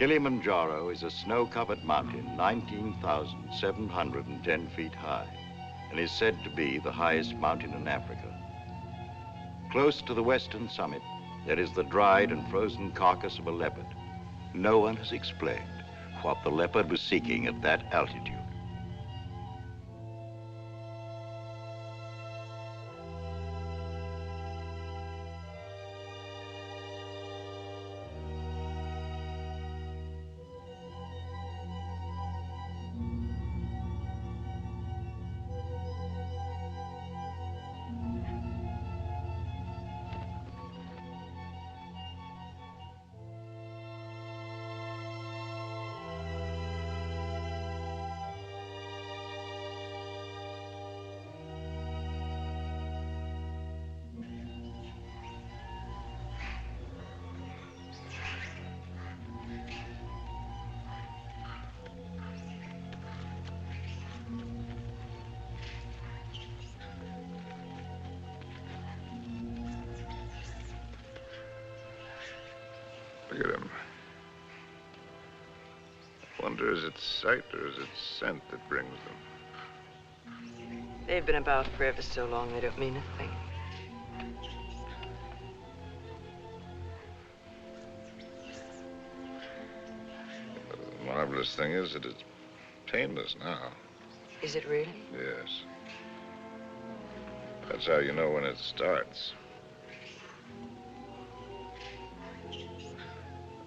Kilimanjaro is a snow-covered mountain 19,710 feet high and is said to be the highest mountain in Africa. Close to the western summit, there is the dried and frozen carcass of a leopard. No one has explained what the leopard was seeking at that altitude. Look at him. I wonder, is it sight or is it scent that brings them? They've been about for ever so long, they don't mean a thing. The marvelous thing is that it's painless now. Is it really? Yes. That's how you know when it starts.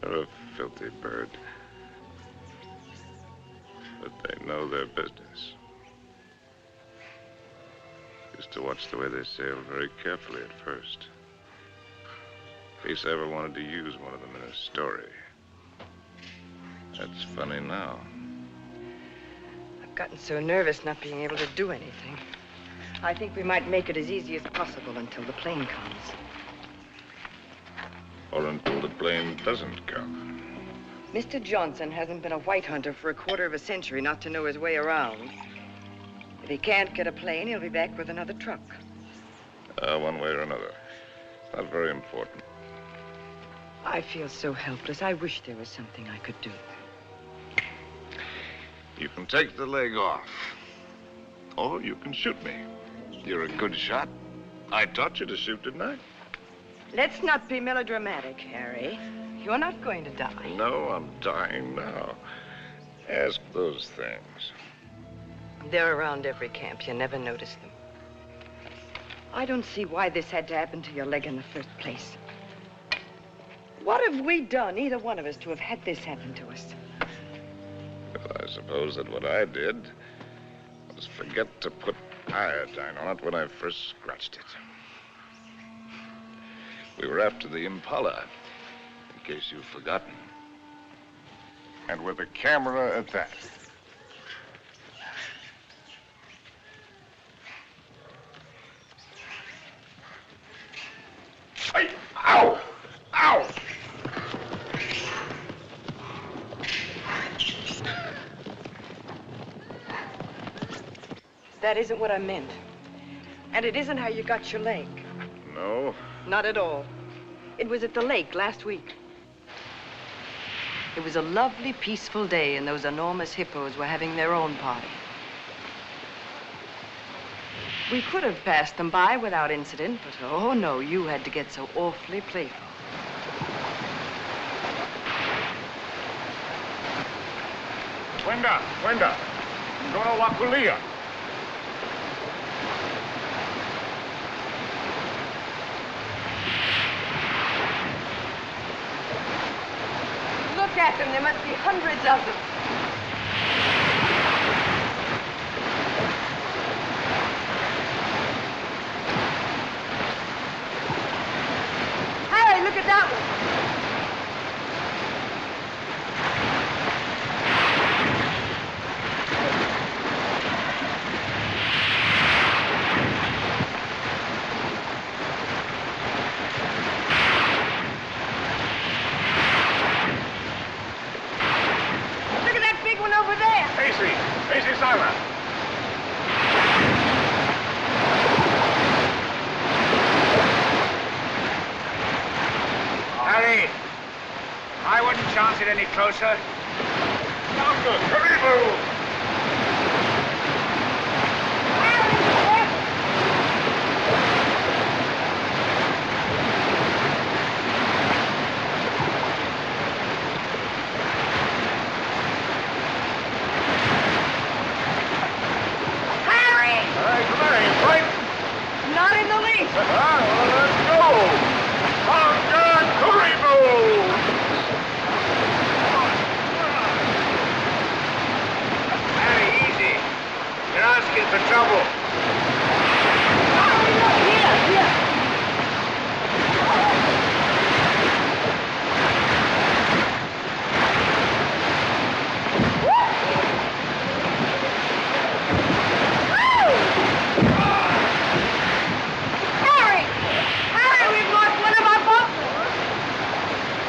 They're a filthy bird. But they know their business. Used to watch the way they sailed very carefully at first. In case I ever wanted to use one of them in a story. That's funny now. I've gotten so nervous not being able to do anything. I think we might make it as easy as possible until the plane comes. Or until the plane doesn't come. Mr. Johnson hasn't been a white hunter for a quarter of a century not to know his way around. If he can't get a plane, he'll be back with another truck. One way or another. Not very important. I feel so helpless. I wish there was something I could do. You can take the leg off. Or you can shoot me. You're a good shot. I taught you to shoot, didn't I? Let's not be melodramatic, Harry. You're not going to die. No, I'm dying now. Ask those things. They're around every camp. You never notice them. I don't see why this had to happen to your leg in the first place. What have we done, either one of us, to have had this happen to us? Well, I suppose that what I did was forget to put iodine on it when I first scratched it. We were after the Impala, in case you've forgotten. And with a camera at that. Hey! Ow! Ow! That isn't what I meant. And it isn't how you got your leg. No? Not at all. It was at the lake last week. It was a lovely, peaceful day, and those enormous hippos were having their own party. We could have passed them by without incident, but oh no, you had to get so awfully playful. Wenda! Dora Wakulia! Look at them. There must be hundreds of them. Harry, look at that one. Easy, Simon. Harry, get any closer? Doctor, Karibo! Not in the least. Let's go! Conga Karibo! Harry, easy. You're asking for trouble. Here. Harry, we've lost one of our buffaloes.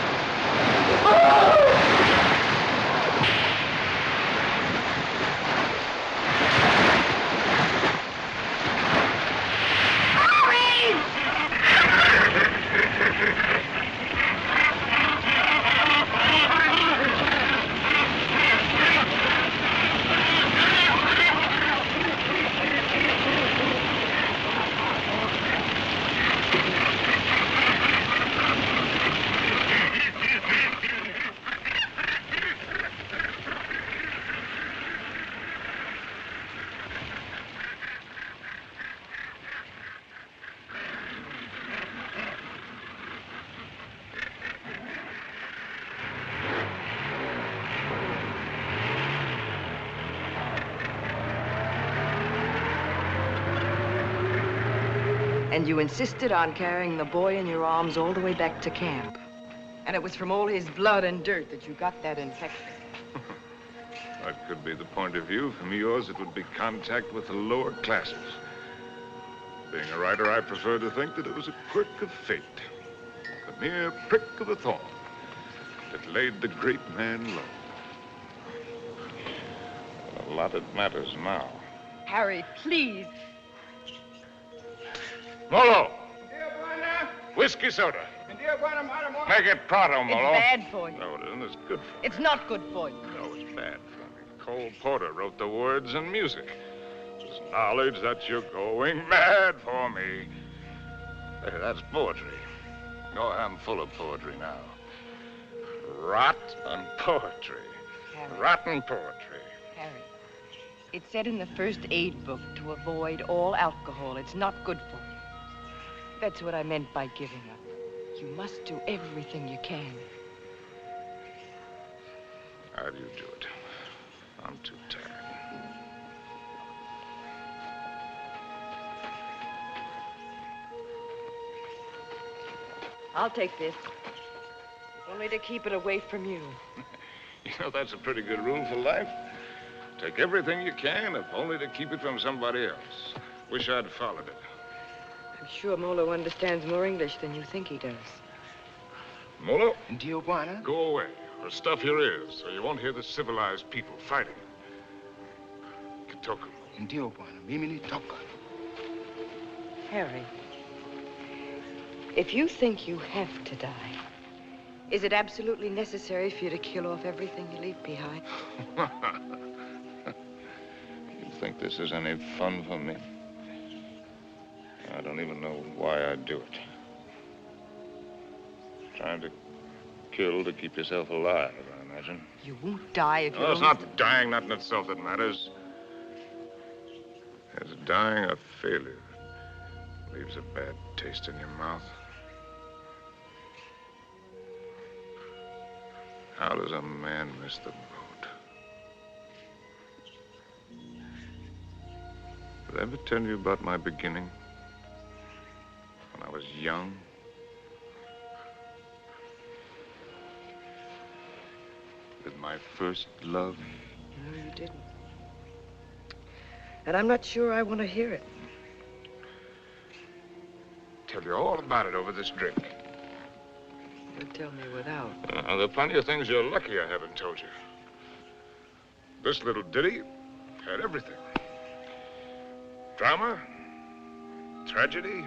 And you insisted on carrying the boy in your arms all the way back to camp. And it was from all his blood and dirt that you got that infection. That could be the point of view. From yours, it would be contact with the lower classes. Being a writer, I prefer to think that it was a quirk of fate. A mere prick of a thorn that laid the great man low. A lot that matters now. Harry, please. Molo! Whiskey soda. Make it pronto, It's Molo. bad for you. No, it isn't. It's good for me. It's not good for you. No, it's bad for me. Cole Porter wrote the words and music. It's knowledge that you're going mad for me. Hey, that's poetry. Oh, I'm full of poetry now. Rotten poetry. Harry. Rotten poetry. Harry, it said in the first aid book to avoid all alcohol. It's not good for you. That's what I meant by giving up. You must do everything you can. How do you do it? I'm too tired. I'll take this. Only to keep it away from you. You know, that's a pretty good rule for life. Take everything you can, if only to keep it from somebody else. Wish I'd followed it. I'm sure Molo understands more English than you think he does. Molo, Tijuana? go away, or stuff your ears, so you won't hear the civilized people fighting. Kitoku. Tijuana. Mimi Toka. Harry, if you think you have to die, is it absolutely necessary for you to kill off everything you leave behind? You think this is any fun for me? I don't even know why I do it. Trying to kill to keep yourself alive, I imagine. You won't die if you No, it's only- not dying, not in itself that matters. It's dying a failure. Leaves a bad taste in your mouth. How does a man miss the boat? Did I ever tell you about my beginning? When I was young? With my first love? No, you didn't. And I'm not sure I want to hear it. Tell you all about it over this drink. You'll tell me without. There are plenty of things you're lucky I haven't told you. This little ditty had everything. Drama, tragedy,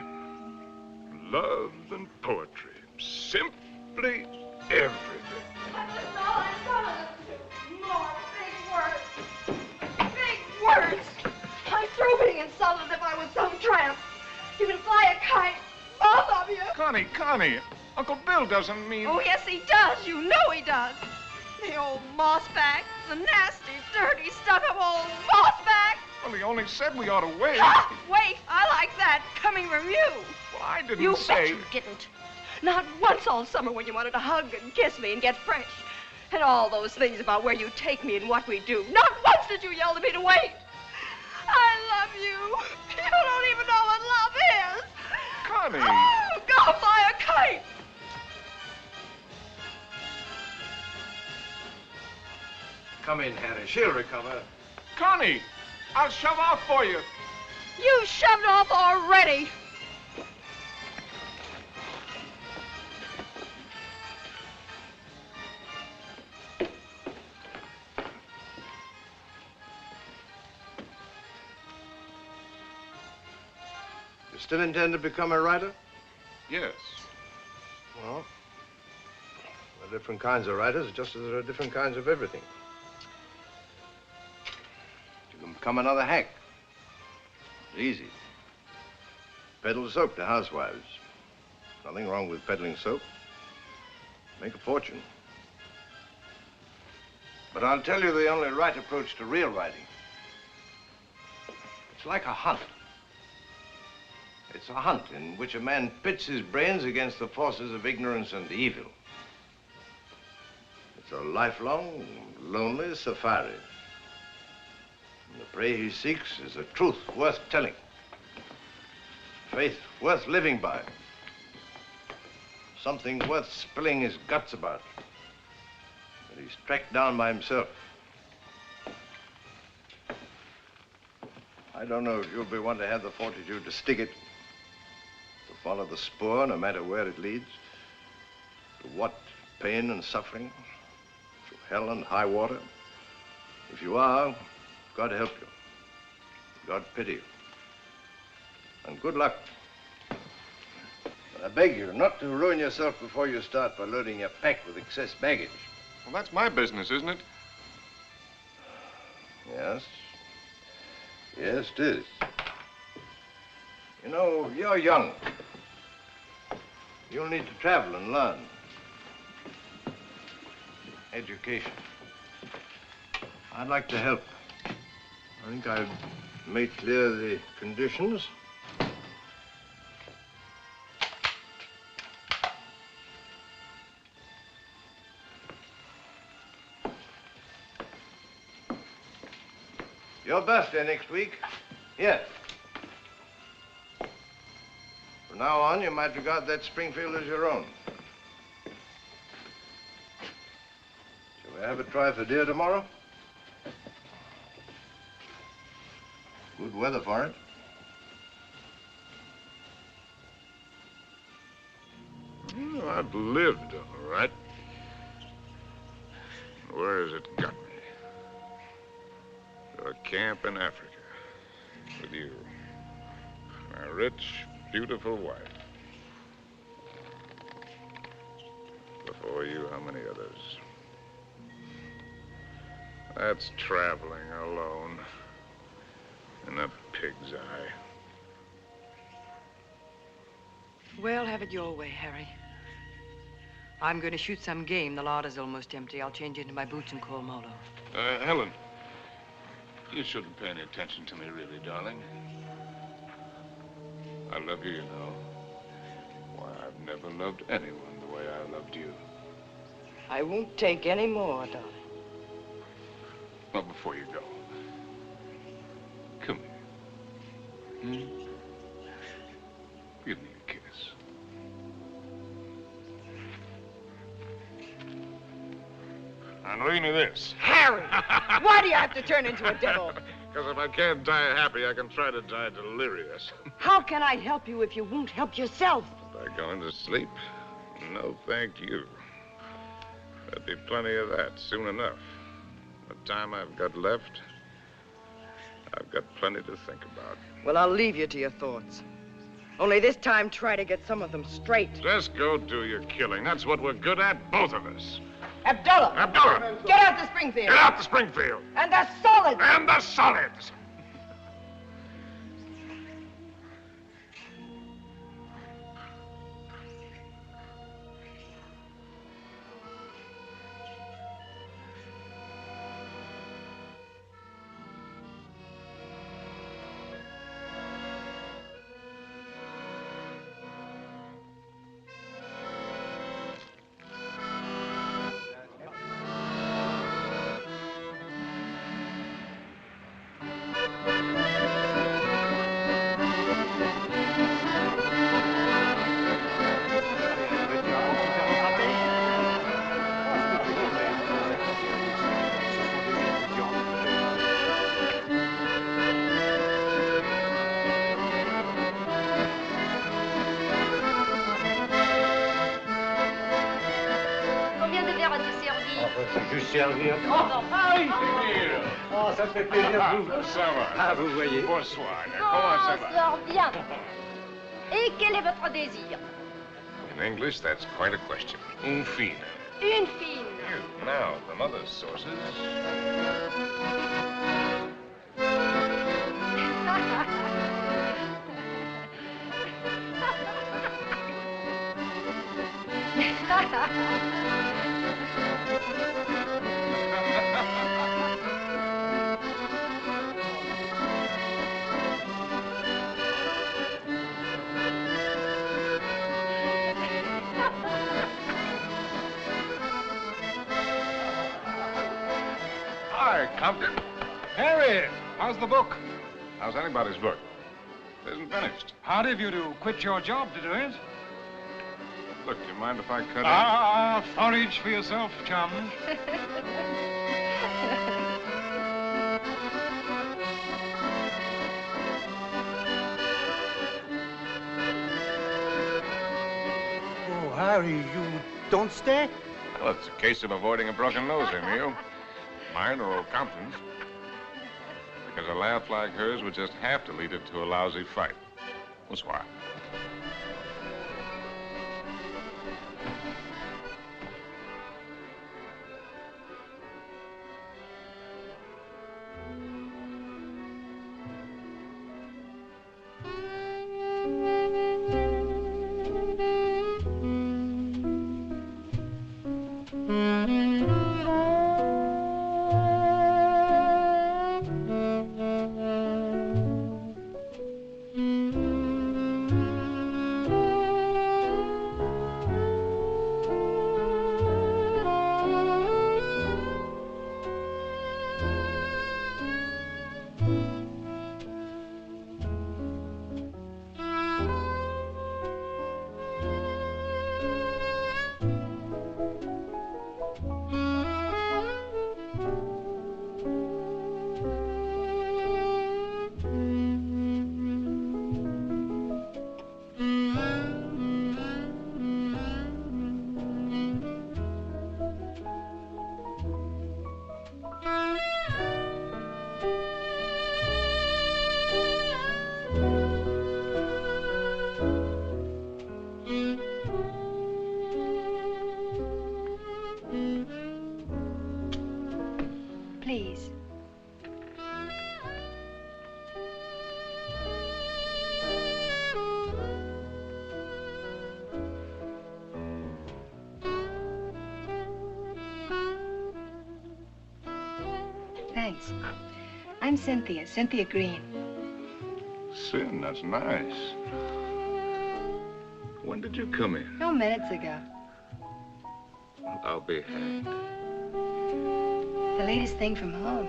love, and poetry. Simply everything. That's all I promised to do. More big words. Big words. I'm through being insulted as if I was some tramp. You can fly a kite, both of you. Connie, Uncle Bill doesn't mean... Oh, yes, he does. You know he does. The old mossback, the nasty, dirty, stuck-up old mossback. Well, he only said we ought to wait. Ah, wait, I like that, coming from you. Well, I didn't You say... bet you didn't. Not once all summer when you wanted to hug and kiss me and get fresh. And all those things about where you take me and what we do. Not once did you yell to me to wait. I love you. You don't even know what love is. Connie! Oh, go fly a kite. Come in, Harry. She'll recover. Connie! I'll shove off for you. You shoved off already. You still intend to become a writer? Yes. Well, there are different kinds of writers, just as there are different kinds of everything. You can become another hack. It's easy. Peddle soap to housewives. Nothing wrong with peddling soap. Make a fortune. But I'll tell you the only right approach to real writing. It's like a hunt. It's a hunt in which a man pits his brains against the forces of ignorance and evil. It's a lifelong, lonely safari. And the prey he seeks is a truth worth telling. Faith worth living by. Something worth spilling his guts about. That he's tracked down by himself. I don't know if you'll be one to have the fortitude to stick it. To follow the spoor, no matter where it leads. To what pain and suffering. To hell and high water. If you are, God help you. God pity you. And good luck. But I beg you not to ruin yourself before you start by loading your pack with excess baggage. Well, that's my business, isn't it? Yes. Yes, it is. You know, you're young. You'll need to travel and learn. Education. I'd like to help. I think I've made clear the conditions. Your birthday next week. Here. From now on, you might regard that Springfield as your own. Shall we have a try for deer tomorrow? Good weather for it. Well, I've lived, all right. Where has it got me? To a camp in Africa. With you. My rich, beautiful wife. Before you, how many others? That's traveling alone. In a pig's eye. Well, have it your way, Harry. I'm going to shoot some game. The larder's almost empty. I'll change into my boots and call Molo. Helen, you shouldn't pay any attention to me, really, darling. I love you, you know. Why, I've never loved anyone the way I loved you. I won't take any more, darling. Well, before you go, come here. Give me a kiss. And read me this. Harry! Why do you have to turn into a devil? Because if I can't die happy, I can try to die delirious. How can I help you if you won't help yourself? By going to sleep? No, thank you. There'll be plenty of that soon enough. The time I've got left, I've got plenty to think about. Well, I'll leave you to your thoughts. Only this time, try to get some of them straight. Just go do your killing. That's what we're good at, both of us. Abdullah! Abdullah! Get out to Springfield! Get out to Springfield! And the solids! And the solids! Combien de verres à te servir? Juste servir. Oh, ça me fait plaisir. Ça va. Ah, vous voyez. Bonsoir. Comment ça va? Sors bien. Et quel est votre désir? In English, that's quite a question. Une fine. Une fine. Now, from other sources. Hi, Compton. Harry, how's the book? How's anybody's book? It isn't finished. Hard of you to quit your job to do it. Look, do you mind if I cut Forage for yourself, chum. Oh, Harry, you don't stay? in? Well, it's a case of avoiding a broken nose, Emil. Mine or old Compton's. Because a laugh like hers would just have to lead it to a lousy fight. Bonsoir. Please. Thanks. I'm Cynthia Green. Sin, that's nice. When did you come in? No minutes ago. I'll be hanged. The latest thing from home.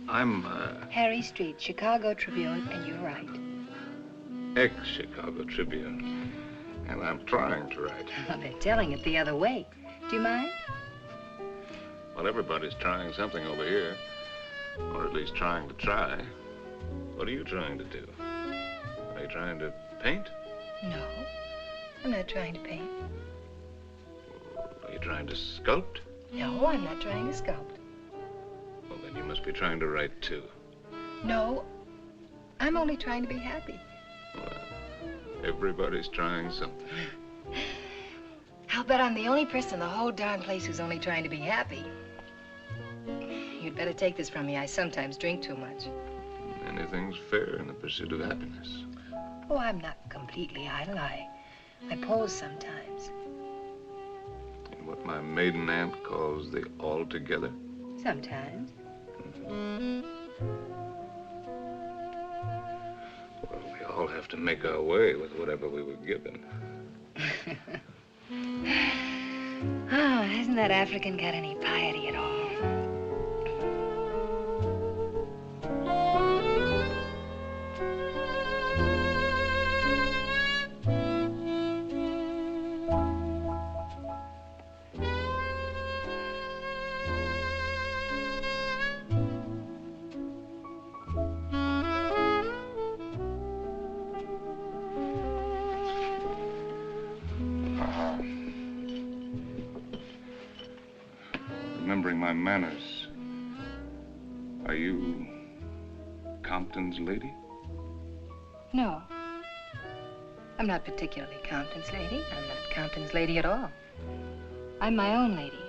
I'm, Harry Street, Chicago Tribune, and you're right. ex-Chicago Tribune. And I'm trying to write. Well, they're telling it the other way. Do you mind? Well, everybody's trying something over here. Or at least trying to try. What are you trying to do? Are you trying to paint? No. I'm not trying to paint. Are you trying to sculpt? No, I'm not trying to sculpt. Well, then you must be trying to write, too. No. I'm only trying to be happy. Everybody's trying something. I'll bet I'm the only person in the whole darn place who's only trying to be happy. You'd better take this from me. I sometimes drink too much. Anything's fair in the pursuit of happiness. Oh, I'm not completely idle. I pose sometimes. In what my maiden aunt calls the altogether. Sometimes. Well, we all have to make our way with whatever we were given. Oh, hasn't that African got any piety at all? Remembering my manners, are you Compton's lady? No. I'm not particularly Compton's lady. I'm not Compton's lady at all. I'm my own lady.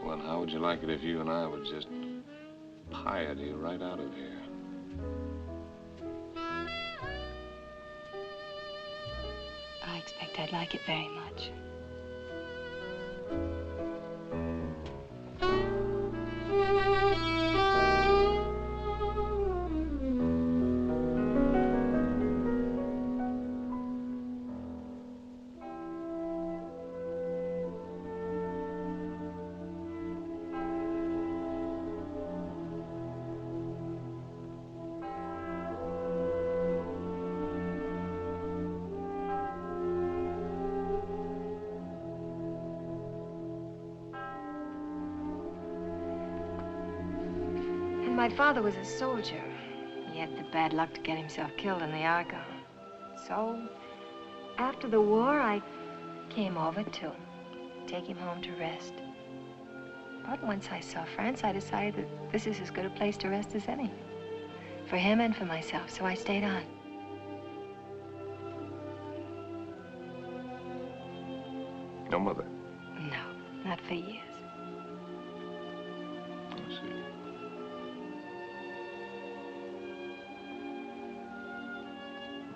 Well, and how would you like it if you and I would just piety right out of here? I expect I'd like it very much. My father was a soldier. He had the bad luck to get himself killed in the Argonne. So, after the war, I came over to take him home to rest. But once I saw France, I decided that this is as good a place to rest as any. For him and for myself, so I stayed on. No mother? No, not for years. I see.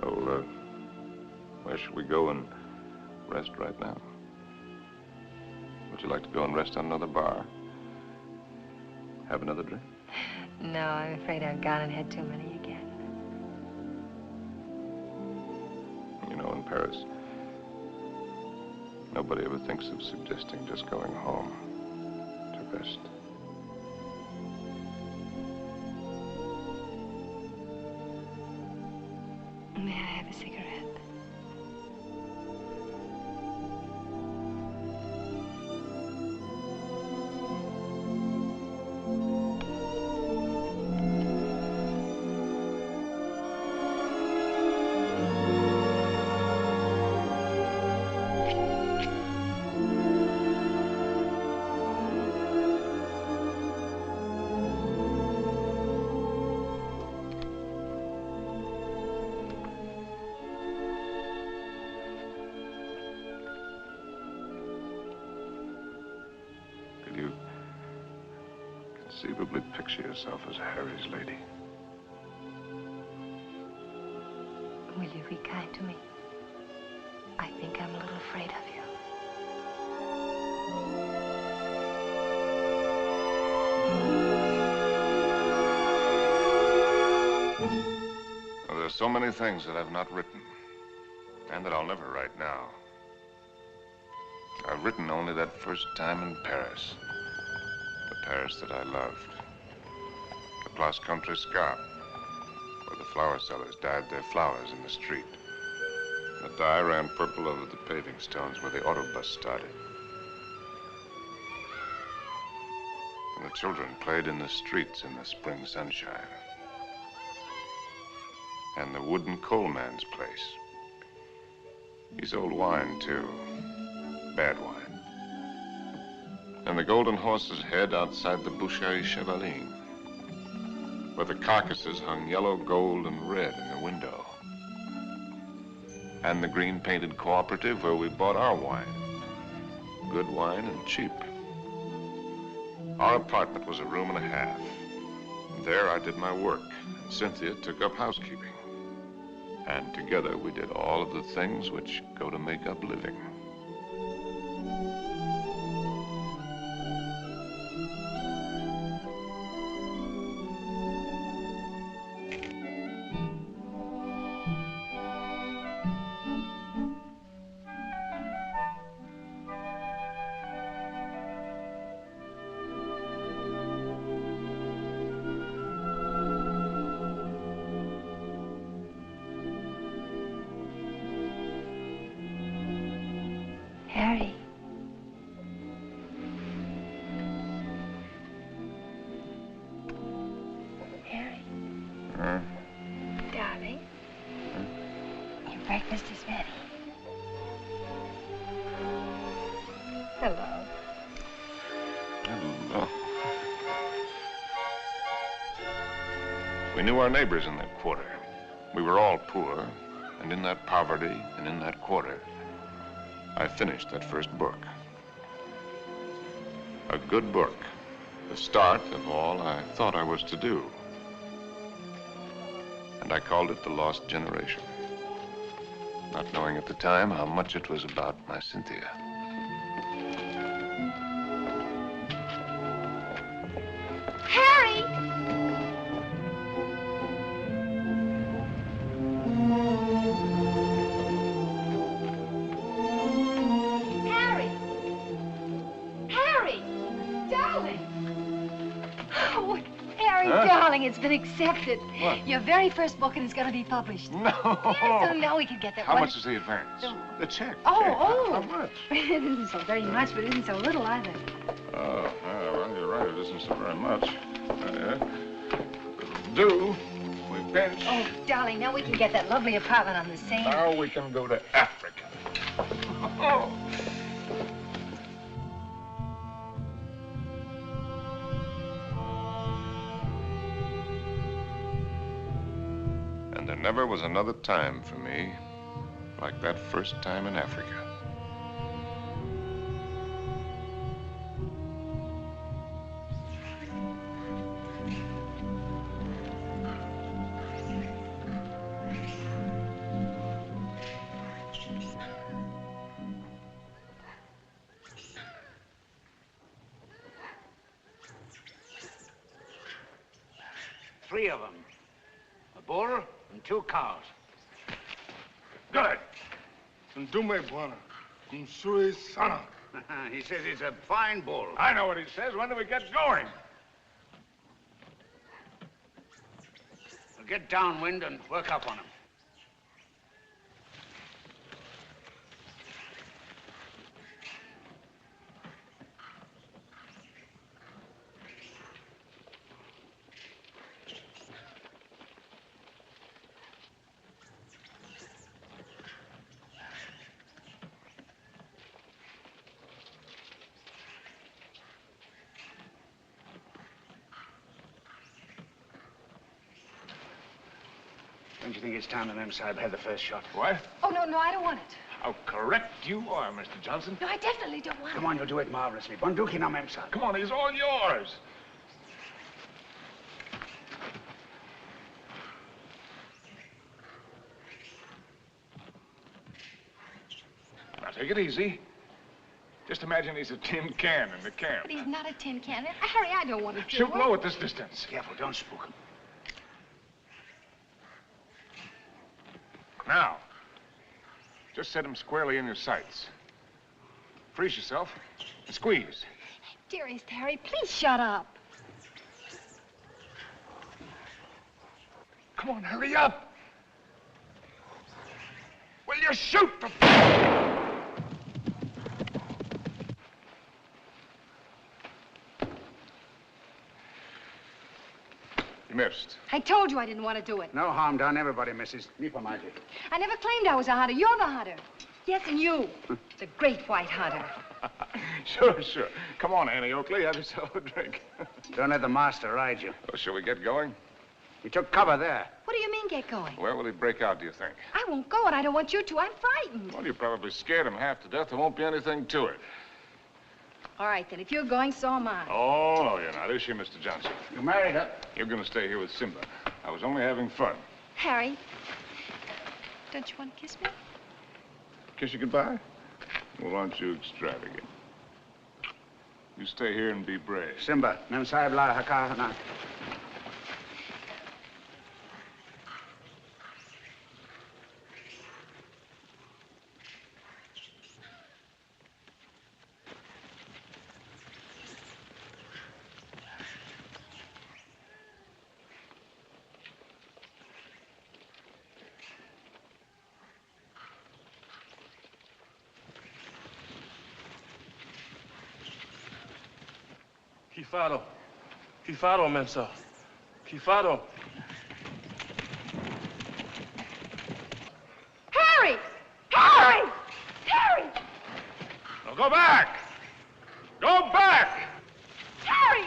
Well, where should we go and rest right now? Would you like to go and rest on another bar? Have another drink? No, I'm afraid I've gone and had too many again. You know, in Paris, nobody ever thinks of suggesting just going home to rest. May I have a cigarette? Could you conceivably picture yourself as Harry's lady? Will you be kind to me? I think I'm a little afraid of you. Well, there's so many things that I've not written, and that I'll never write now. I've written only that first time in Paris. The Paris that I loved. The Place Contrescarpe, where the flower sellers dyed their flowers in the street. The dye ran purple over the paving stones where the autobus started. And the children played in the streets in the spring sunshine. And the wooden coal man's place. He sold wine, too. Bad wine. And the Golden Horse's head outside the Boucherie Chevaline. where the carcasses hung yellow, gold, and red in the window. And the green-painted cooperative where we bought our wine. Good wine and cheap. Our apartment was a room and a half. There I did my work, and Cynthia took up housekeeping. And together we did all of the things which go to make up living. Harry. Harry. Huh? Darling. Your breakfast is ready. Hello. Hello. We knew our neighbors in that quarter. We were all poor, and in that poverty and in that quarter, I finished that first book. A good book, the start of all I thought I was to do. And I called it The Lost Generation, not knowing at the time how much it was about my Cynthia. Harry! Harry! Harry! Darling! Oh, Harry, darling, it's been accepted. What? Your very first book, and it's going to be published. No! So now we can get that How one. much is the advance? The check. Oh, check. oh. How much? It isn't so very much, but it isn't so little either. Oh, well, you're right. It isn't so very much. It'll do. We pinch. Oh, darling, now we can get that lovely apartment on the Seine. Now we can go to Africa. Oh. And there never was another time for me like that first time in Africa. Three of them. A bull and 2 cows. Good. Ndume bwana, mzuri sana. He says he's a fine bull. I know what he says. When do we get going? We'll get downwind and work up on him. Don't you think it's time the Mem Sahib had the first shot? What? Oh, no, no, I don't want it. How correct you are, Mr. Johnson. No, I definitely don't want Come it. on, you'll do it marvelously. Bunduki now, Mem Sahib. Come on, he's all yours. Now, take it easy. Just imagine he's a tin can in the camp. But he's not a tin can. Harry, I don't want to do Shoot it. low at this distance. Careful, don't spook him. Now, just set him squarely in your sights. Freeze yourself and squeeze. Dearest Harry, please shut up. Come on, hurry up. Will you shoot the... You missed. I told you I didn't want to do it. No harm done. Everybody misses. Me for magic. I never claimed I was a hunter. You're the hunter. Yes, and you. It's a great white hunter. Sure, sure. Come on, Annie Oakley, have yourself a drink. Don't let the master ride you. Well, shall we get going? He took cover there. What do you mean, get going? Where will he break out, do you think? I won't go, and I don't want you to. I'm frightened. Well, you probably scared him half to death. There won't be anything to it. All right, then. If you're going, so am I. Oh, no, you're not, is she, Mr. Johnson? You married her. You're going to stay here with Simba. I was only having fun. Harry, don't you want to kiss me? Kiss you goodbye? Well, aren't you extravagant? You stay here and be brave. Simba, Mem Sahib la haka na. Kifado. Kifado, Mensa. Kifado. Harry! Harry! Harry! Now go back! Go back! Harry!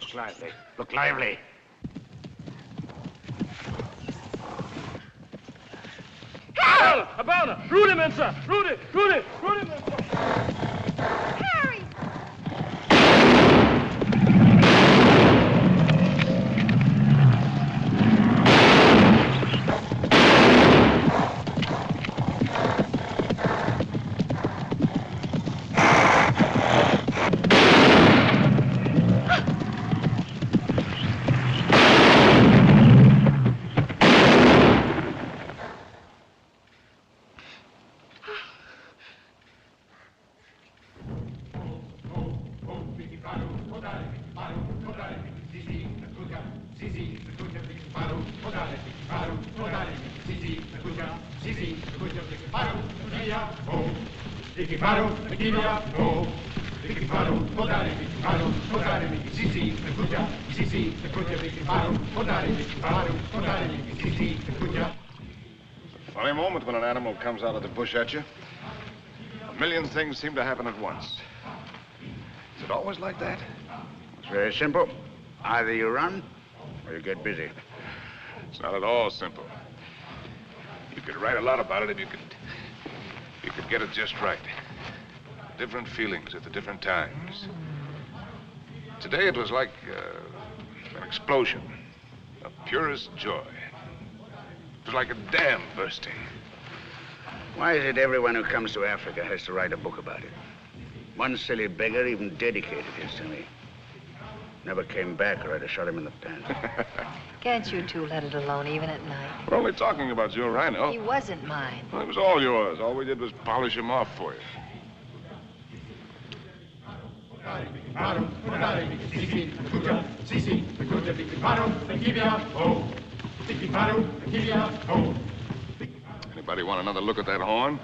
Look lively. Look lively. Abana! Abana! Rudy, Mensa! Rudy! Rudy! Rudy, Mensa! Harry! Funny moment when an animal comes out of the bush at you. A million things seem to happen at once. Is it always like that? It's very simple. Either you run or you get busy. It's not at all simple. You could write a lot about it if you could get it just right. Different feelings at the different times. Today it was like an explosion of purest joy. It was like a dam bursting. Why is it everyone who comes to Africa has to write a book about it? One silly beggar even dedicated his to me. Never came back or I'd have shot him in the pants. Can't you two let it alone, even at night? We're only talking about your rhino. He wasn't mine. Well, it was all yours. All we did was polish him off for you. Anybody want another look at that horn?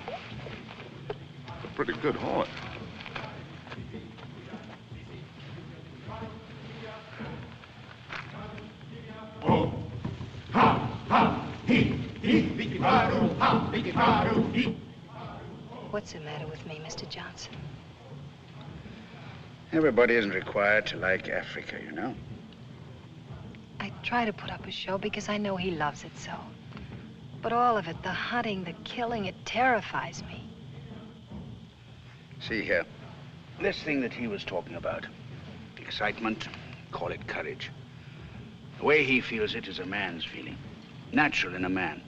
It's a pretty good horn. What's the matter with me, Mr. Johnson? Everybody isn't required to like Africa, you know. I try to put up a show because I know he loves it so. But all of it, the hunting, the killing, it terrifies me. See here, this thing that he was talking about, excitement, call it courage. The way he feels it is a man's feeling, natural in a man.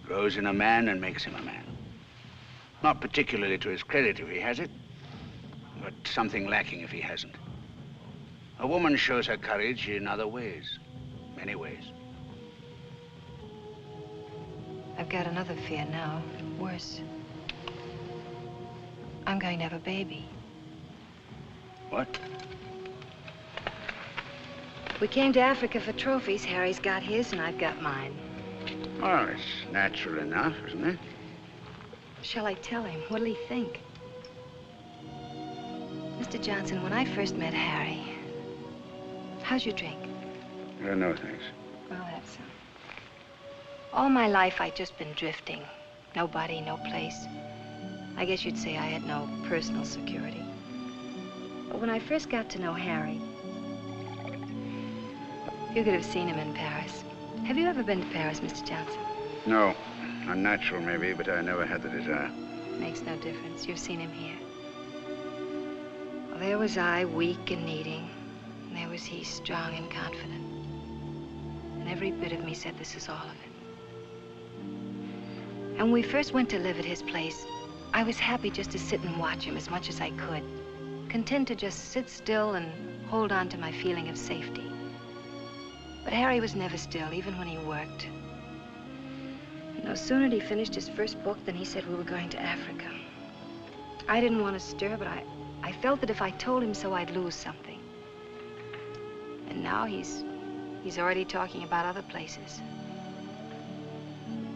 Grows in a man and makes him a man. Not particularly to his credit if he has it, but something lacking if he hasn't. A woman shows her courage in other ways, many ways. I've got another fear now, worse. I'm going to have a baby. What? We came to Africa for trophies. Harry's got his and I've got mine. Well, it's natural enough, isn't it? Shall I tell him? What'll he think? Mr. Johnson, when I first met Harry, how's your drink? No, thanks. Well, that's some. All my life, I'd just been drifting. Nobody, no place. I guess you'd say I had no personal security. But when I first got to know Harry, You could have seen him in Paris. Have you ever been to Paris, Mr. Johnson? No. Unnatural, maybe, but I never had the desire. Makes no difference. You've seen him here. Well, there was I, weak and needing. And there was he, strong and confident. And every bit of me said this is all of it. And when we first went to live at his place, I was happy just to sit and watch him as much as I could. Content to just sit still and hold on to my feeling of safety. But Harry was never still, even when he worked. No sooner had he finished his first book than he said we were going to Africa. I didn't want to stir, but I felt that if I told him so, I'd lose something. And now he's already talking about other places.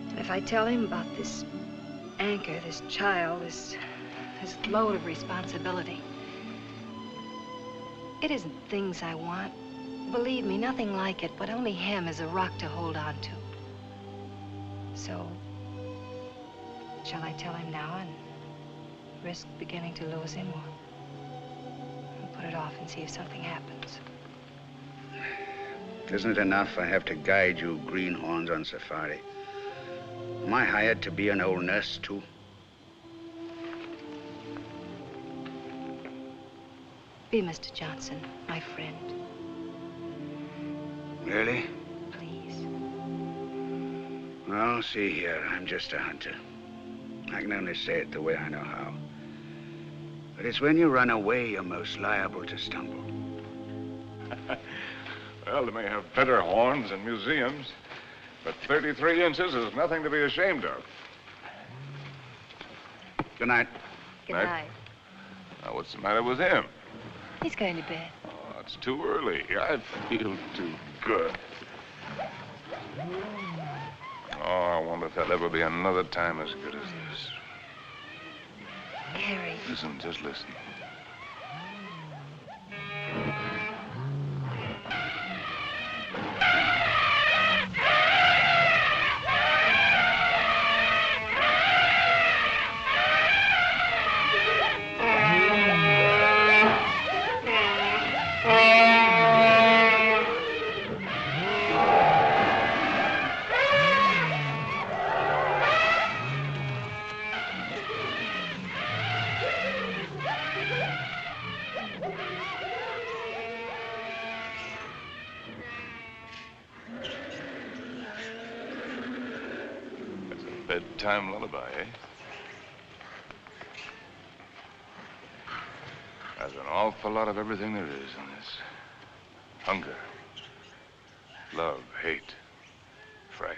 And if I tell him about this anchor, this child, this load of responsibility, it isn't things I want. Believe me, nothing like it, but only him as a rock to hold on to. So, shall I tell him now and risk beginning to lose him, or put it off and see if something happens? Isn't it enough I have to guide you greenhorns on safari? Am I hired to be an old nurse, too? Be Mr. Johnson, my friend. Really? Please. Well, see here, I'm just a hunter. I can only say it the way I know how. But it's when you run away you're most liable to stumble. Well, they may have better horns in museums, but 33 inches is nothing to be ashamed of. Good night. Good Night. night. Now, what's the matter with him? He's going to bed. Oh, it's too early. I feel too good. Oh, I wonder if there'll ever be another time as good as this. Harry. Listen, just listen. Bedtime lullaby, eh? There's an awful lot of everything there is in this. Hunger, love, hate, fright.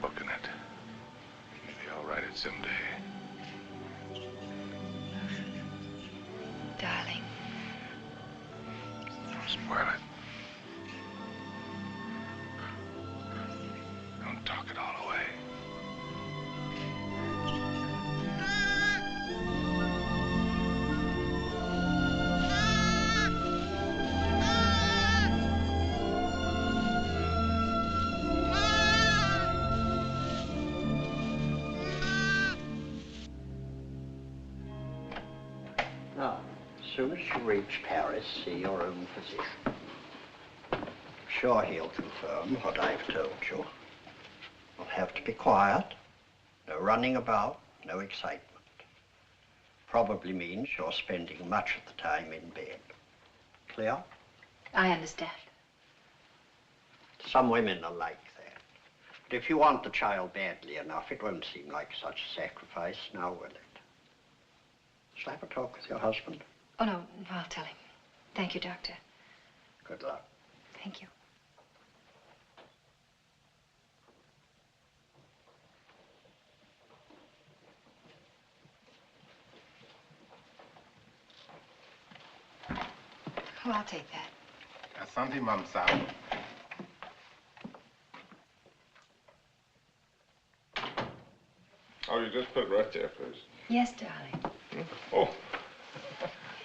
Book in it. Maybe I'll write it someday. Darling. Don't spoil it. Don't talk it all away. Now, as soon as you reach Paris, see your own physician. I'm sure he'll confirm what I've told you. You'll have to be quiet. No running about, no excitement. Probably means you're spending much of the time in bed. Clear? I understand. Some women are like that. But if you want the child badly enough, it won't seem like such a sacrifice, now will it? Shall I have a talk with your husband? Oh, no, I'll tell him. Thank you, Doctor. Good luck. Thank you. I'll take that. Asante, Mamsa. Oh, you just put it right there, please. Yes, darling. Oh,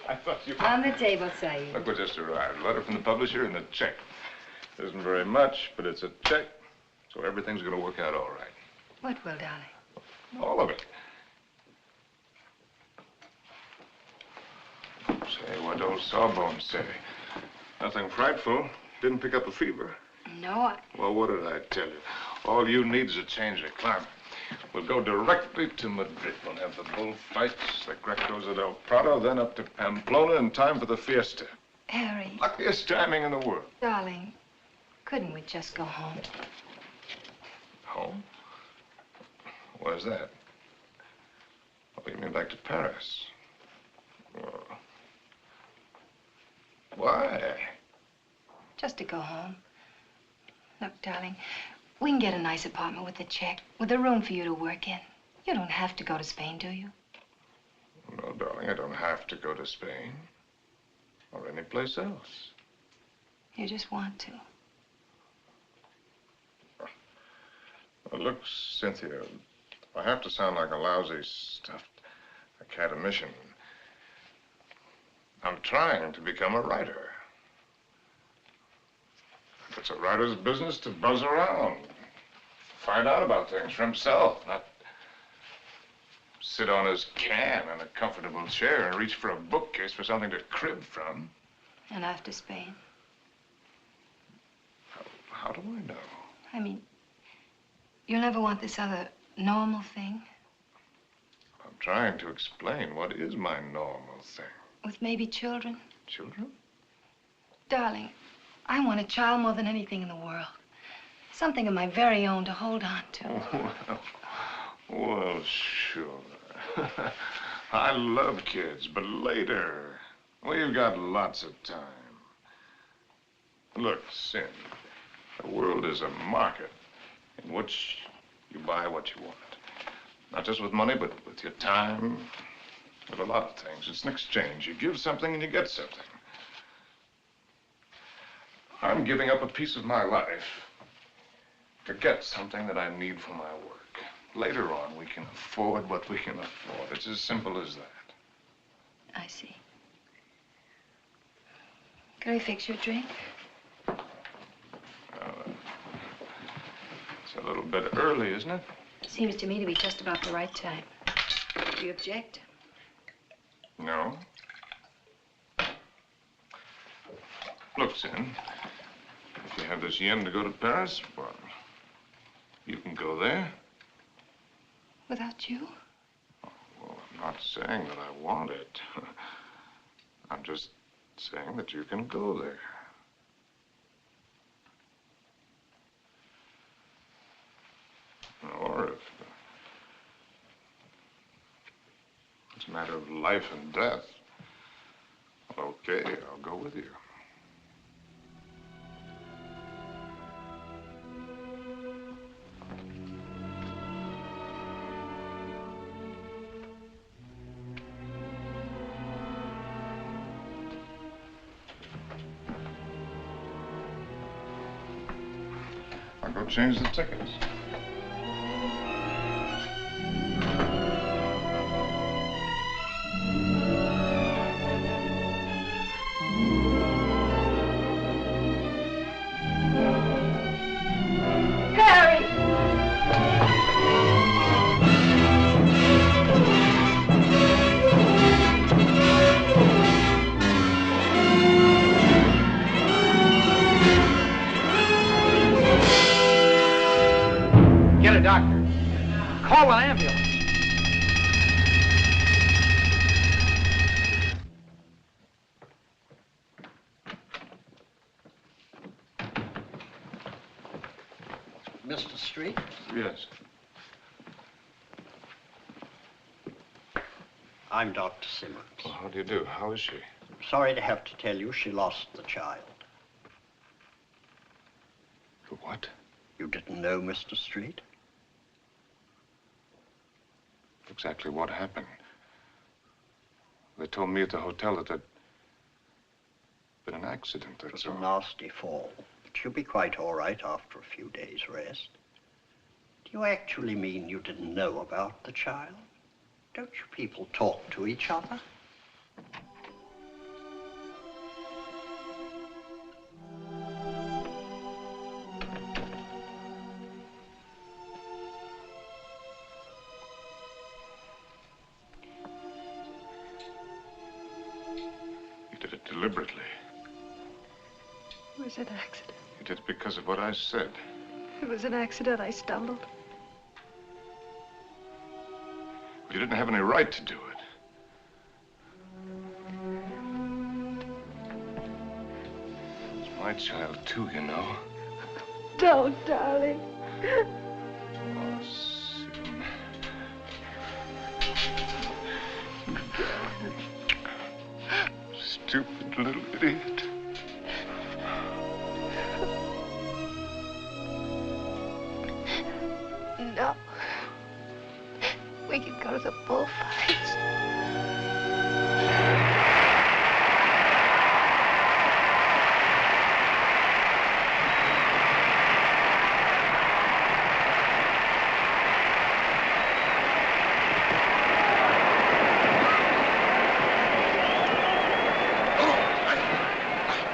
I thought you... On the table, Saeed. Look what just arrived. A letter from the publisher and a check. It isn't very much, but it's a check, so everything's going to work out all right. What will, darling? All of it. Say, what old Sawbones say? Nothing frightful. Didn't pick up a fever. No, Well, what did I tell you? All you need is a change of climate. We'll go directly to Madrid. We'll have the bullfights, the Grecos at El Prado, then up to Pamplona in time for the fiesta. Harry. Luckiest timing in the world. Darling, couldn't we just go home? Home? Where's that? Oh, you mean back to Paris? Oh. Why? Just to go home. Look, darling, we can get a nice apartment with a check, with a room for you to work in. You don't have to go to Spain, do you? No, darling, I don't have to go to Spain. Or any place else. You just want to. Well, look, Cynthia, I have to sound like a lousy, stuffed academician. I'm trying to become a writer. It's a writer's business to buzz around, find out about things for himself, not sit on his can in a comfortable chair and reach for a bookcase for something to crib from. And after Spain? How do I know? I mean, you'll never want this other normal thing? I'm trying to explain what is my normal thing. With maybe children? Children? Darling, I want a child more than anything in the world. Something of my very own to hold on to. Well, sure. I love kids, but later. We've got lots of time. Look, Sin, the world is a market in which you buy what you want. Not just with money, but with your time, with a lot of things. It's an exchange. You give something and you get something. I'm giving up a piece of my life to get something that I need for my work. Later on, we can afford what we can afford. It's as simple as that. I see. Can I fix your drink? It's a little bit early, isn't it? Seems to me to be just about the right time. Do you object? No. Look, Sin, if you have this yen to go to Paris, well, you can go there. Without you? Well, I'm not saying that I want it. I'm just saying that you can go there. Or if it's a matter of life and death, well, okay, I'll go with you. I'll go change the tickets. Get a doctor. Call an ambulance. Mr. Street? Yes. I'm Dr. Simmons. Well, how do you do? How is she? Sorry to have to tell you she lost the child. What? You didn't know, Mr. Street? Exactly what happened. They told me at the hotel that there'd been an accident, It that's was all. a nasty fall, but you'll be quite all right after a few days' rest. Do you actually mean you didn't know about the child? Don't you people talk to each other? You did it deliberately. It was an accident. You did it because of what I said. It was an accident. I stumbled. You didn't have any right to do it. It's my child, too, you know. Don't, darling. Oh, Sim. Stupid little idiot. No. We could go to the bullfights.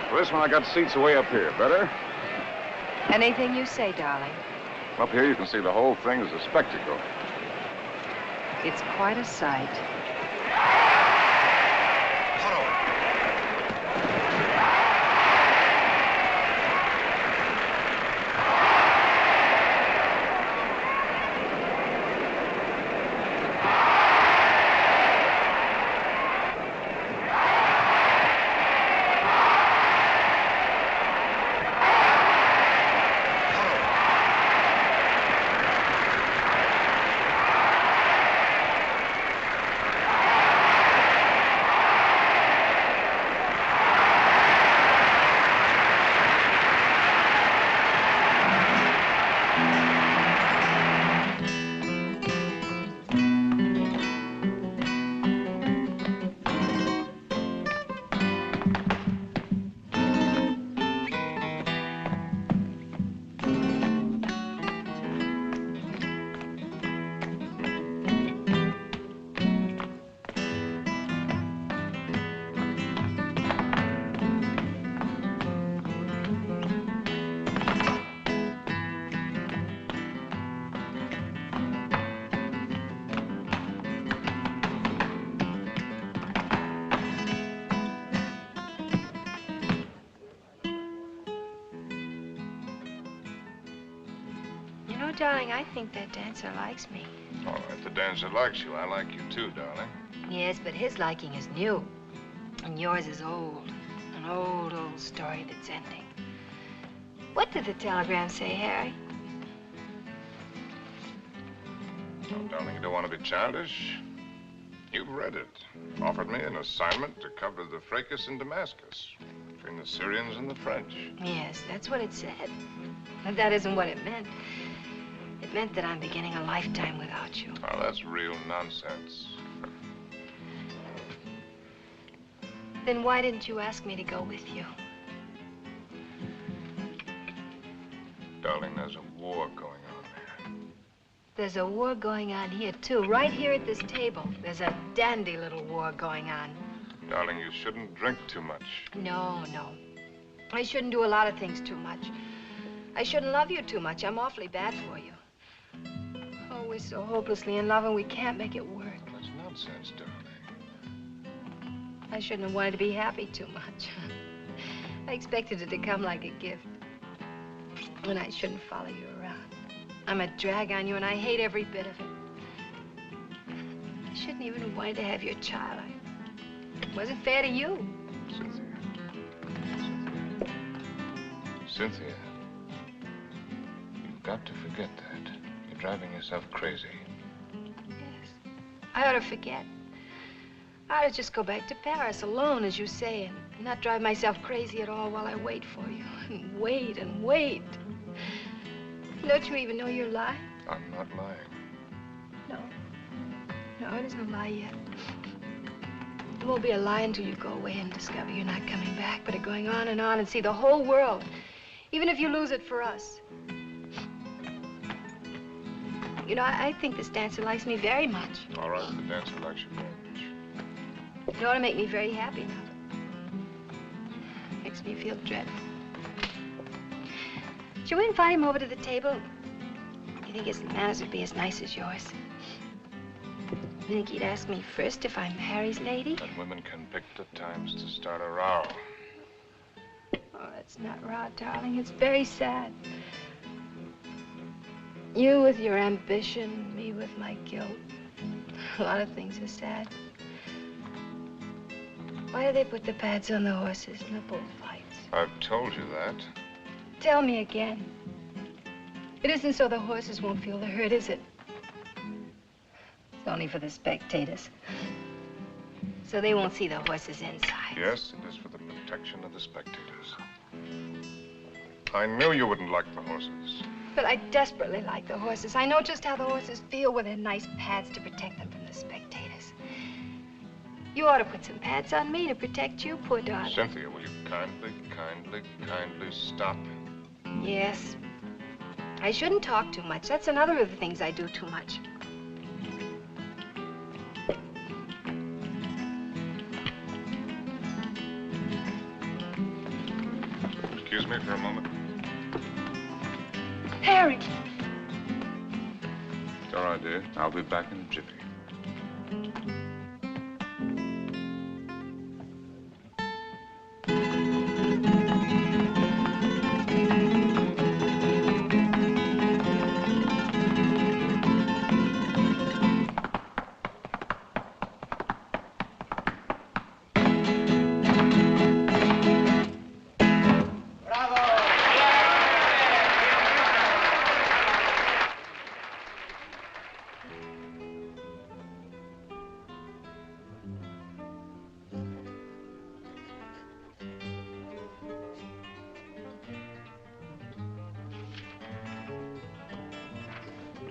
For this one, I got seats way up here. Better? Anything you say, darling. Up here, you can see the whole thing as a spectacle. It's quite a sight. You know, darling, I think that dancer likes me. Oh, if the dancer likes you, I like you too, darling. Yes, but his liking is new. And yours is old. An old, old story that's ending. What did the telegram say, Harry? Oh, darling, you don't want to be childish. You've read it. Offered me an assignment to cover the fracas in Damascus between the Syrians and the French. Yes, that's what it said. But that isn't what it meant. It meant that I'm beginning a lifetime without you. Oh, that's real nonsense. Then why didn't you ask me to go with you? Darling, there's a war going on there. There's a war going on here, too. Right here at this table. There's a dandy little war going on. Darling, you shouldn't drink too much. No, no. I shouldn't do a lot of things too much. I shouldn't love you too much. I'm awfully bad for you. Oh, we're so hopelessly in love and we can't make it work. That's nonsense, darling. I shouldn't have wanted to be happy too much. I expected it to come like a gift. And I shouldn't follow you around. I'm a drag on you and I hate every bit of it. I shouldn't even have wanted to have your child. It wasn't fair to you. Cynthia, you've got to forget that. You're driving yourself crazy. Yes. I ought to forget. I ought to just go back to Paris alone, as you say, and not drive myself crazy at all while I wait for you. And wait and wait. Don't you even know you're lying? I'm not lying. No. No, it isn't a lie yet. It won't be a lie until you go away and discover you're not coming back, but are going on and see the whole world, even if you lose it for us. You know, I think this dancer likes me very much. All right, the dancer likes you very much. It ought to make me very happy now. Makes me feel dreadful. Shall we invite him over to the table? You think his manners would be as nice as yours? You think he'd ask me first if I'm Harry's lady? And women can pick the times to start a row. Oh, that's not raw, darling. It's very sad. You with your ambition, me with my guilt. A lot of things are sad. Why do they put the pads on the horses in the bullfights? I've told you that. Tell me again. It isn't so the horses won't feel the hurt, is it? It's only for the spectators. So they won't see the horses inside. Yes, it is for the protection of the spectators. I knew you wouldn't like the horses. But I desperately like the horses. I know just how the horses feel with their nice pads to protect them from the spectators. You ought to put some pads on me to protect you, poor darling. Cynthia, will you kindly stop? Yes. I shouldn't talk too much. That's another of the things I do too much. Excuse me for a moment. Harry! It's all right, dear. I'll be back in a jiffy.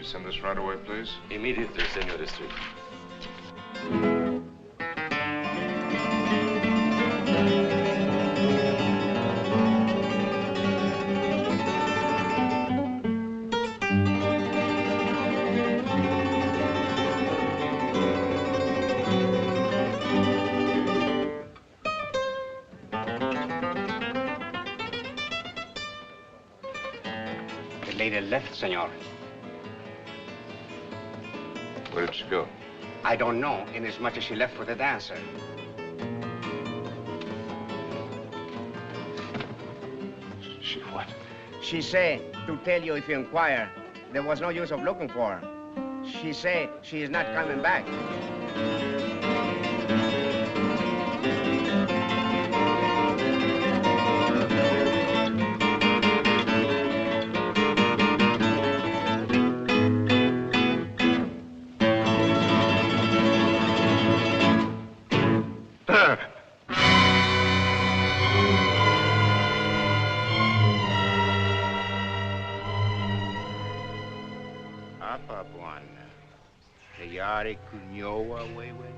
Send this right away, please. Immediately, Senor Street. The lady left, senor. Where did she go? I don't know, inasmuch as she left for the dancer. She what? She say to tell you if you inquire, there was no use of looking for her. She say she is not coming back. Apa Bwana, tayari kunyoa wewe?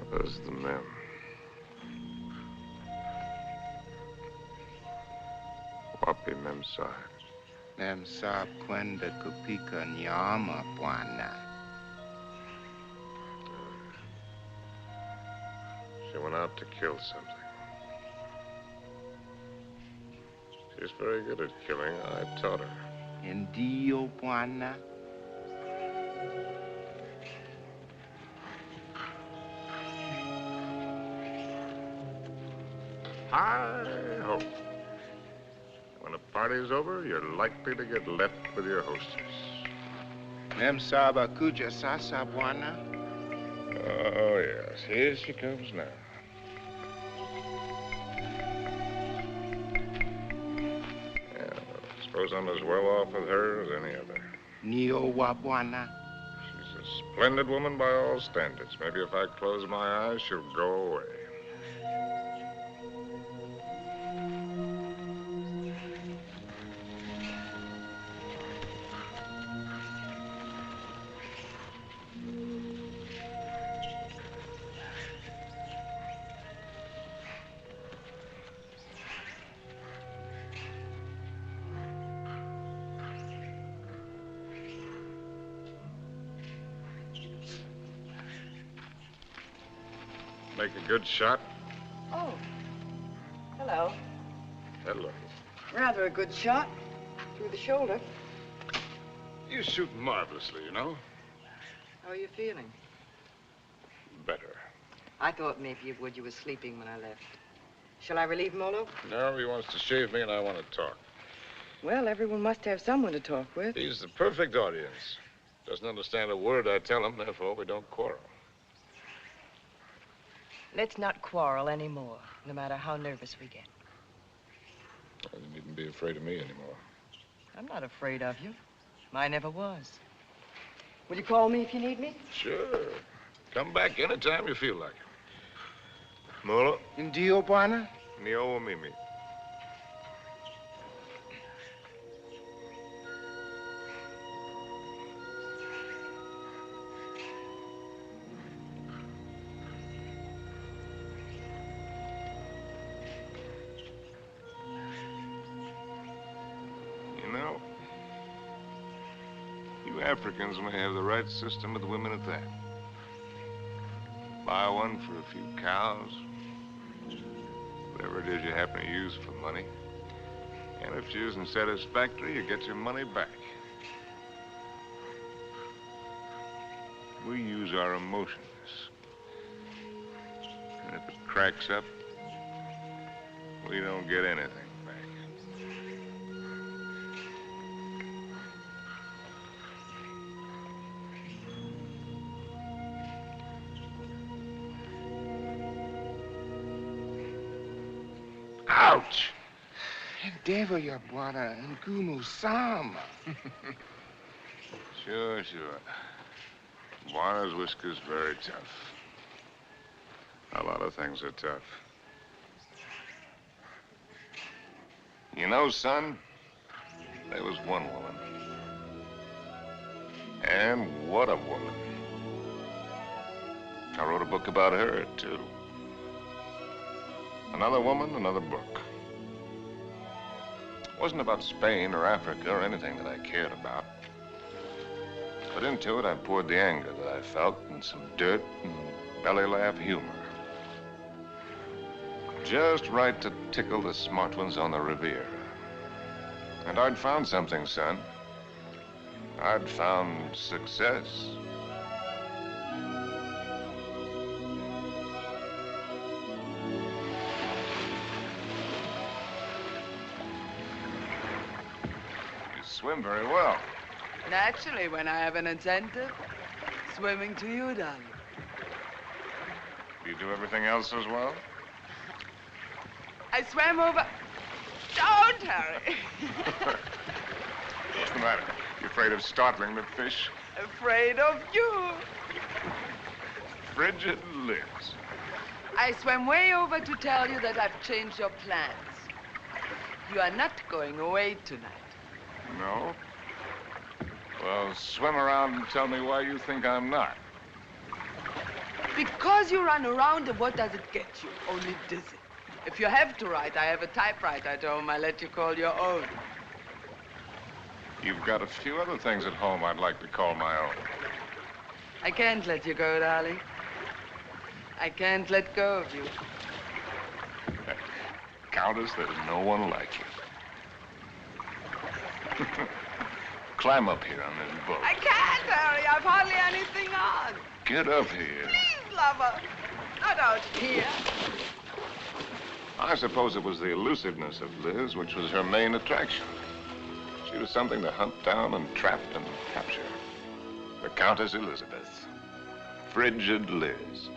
Where's the men? Wapi Memsahib? Memsahib kwenda kupika nyama, Bwana. She went out to kill something. She's very good at killing. I taught her. Ndio, Bwana. Hi-ho. When a party's over, you're likely to get left with your hostess. Memsahib akuja sasa, Bwana. Oh, yes. Here she comes now. Yeah, I suppose I'm as well off with her as any other. Niowa, Bwana. She's a splendid woman by all standards. Maybe if I close my eyes, she'll go away. Make a good shot? Oh. Hello. Hello. Rather a good shot. Through the shoulder. You shoot marvelously, you know. How are you feeling? Better. I thought maybe you would. You were sleeping when I left. Shall I relieve Molo? No, he wants to shave me and I want to talk. Well, everyone must have someone to talk with. He's the perfect audience. Doesn't understand a word I tell him, therefore we don't quarrel. Let's not quarrel anymore, no matter how nervous we get. You needn't be afraid of me anymore. I'm not afraid of you. I never was. Will you call me if you need me? Sure. Come back anytime you feel like it. Molo? Ndio, Bwana? Nio Mimi. You know, you Africans may have the right system with women at that. Buy one for a few cows, whatever it is you happen to use for money. And if she isn't satisfactory, you get your money back. We use our emotions. And if it cracks up, we don't get anything back. Ouch! Endeavor, ya Bwana, ngumu sama. Sure. Juana's whisker's very tough. A lot of things are tough. You know, son, there was one woman. And what a woman. I wrote a book about her, too. Another woman, another book. It wasn't about Spain or Africa or anything that I cared about. But into it, I poured the anger that I felt and some dirt and belly laugh humor. Just right to tickle the smart ones on the Riviera. And I'd found something, son. I'd found success. You swim very well. Naturally, when I have an incentive, swimming to you, darling. Do you do everything else as well? I swam over... Don't, Harry. What's the matter? You afraid of startling the fish? Afraid of you. Frigid Liz. I swam way over to tell you that I've changed your plans. You are not going away tonight. No? Well, swim around and tell me why you think I'm not. Because you run around, and what does it get you? Only dizzy. If you have to write, I have a typewriter at home. I let you call your own. You've got a few other things at home I'd like to call my own. I can't let you go, darling. I can't let go of you. Countess, there's no one like you. Climb up here on this boat. I can't, Harry. I've hardly anything on. Get up here. Please, lover. Not out here. I suppose it was the elusiveness of Liz which was her main attraction. She was something to hunt down and trap and capture. The Countess Elizabeth. Frigid Liz.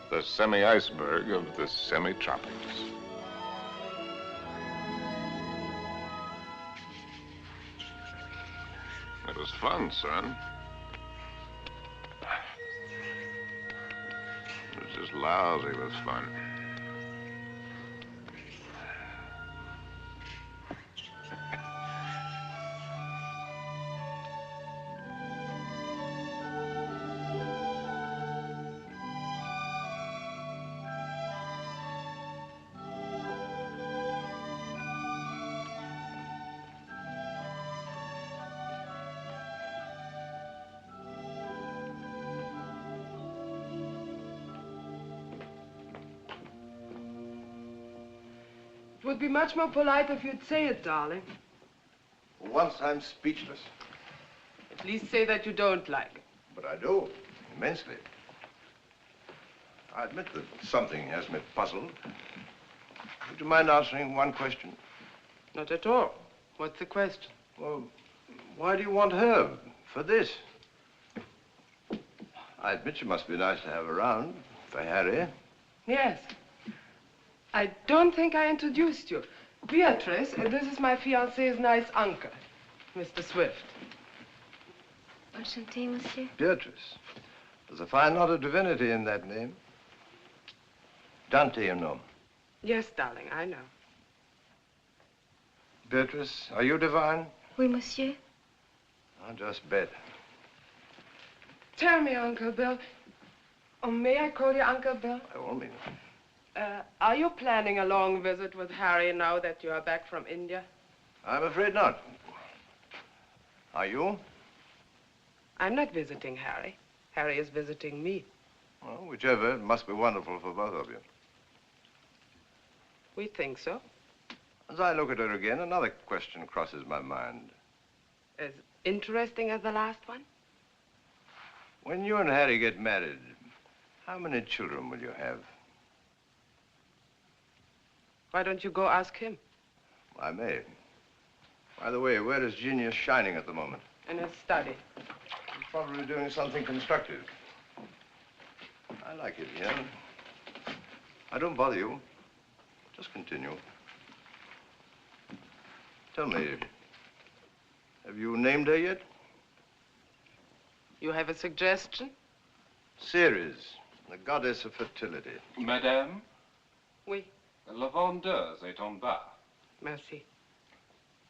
The semi-iceberg of the semi-tropics. It was fun, son. It was just lousy with fun. It would be much more polite if you'd say it, darling. For once, I'm speechless. At least say that you don't like it. But I do, immensely. I admit that something has me puzzled. Would you mind answering one question? Not at all. What's the question? Well, why do you want her for this? I admit she must be nice to have around for Harry. Yes. I don't think I introduced you. Beatrice, this is my fiancé's nice uncle, Mr. Swift. Enchanté, monsieur. Beatrice. There's a fine lot of divinity in that name. Dante, you know. Yes, darling, I know. Beatrice, are you divine? Oui, monsieur. I just bet. Tell me, Uncle Bill. Oh, may I call you Uncle Bill? By all means. Are you planning a long visit with Harry now that you are back from India? I'm afraid not. Are you? I'm not visiting Harry. Harry is visiting me. Well, whichever, it must be wonderful for both of you. We think so. As I look at her again, another question crosses my mind. As interesting as the last one? When you and Harry get married, how many children will you have? Why don't you go ask him? I may. By the way, where is Genius shining at the moment? In his study. He's probably doing something constructive. I like it here. I don't bother you. Just continue. Tell me, have you named her yet? You have a suggestion? Ceres, the goddess of fertility. Madame? Oui. La vendeuse est en bas. Merci.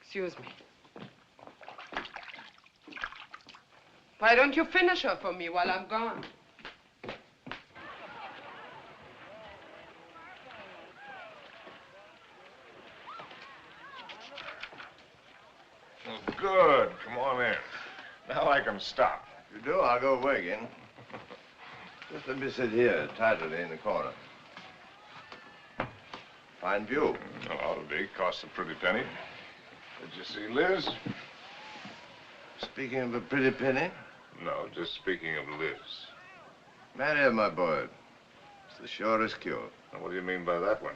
Excuse me. Why don't you finish her for me while I'm gone? Oh, good. Come on in. Now I can stop. If you do, I'll go away again. Just let me sit here, tidily in the corner. Fine view. Well, ought to be. Costs a pretty penny. Did you see Liz? Speaking of a pretty penny? No, just speaking of Liz. Marry her, my boy. It's the surest cure. Now, what do you mean by that one?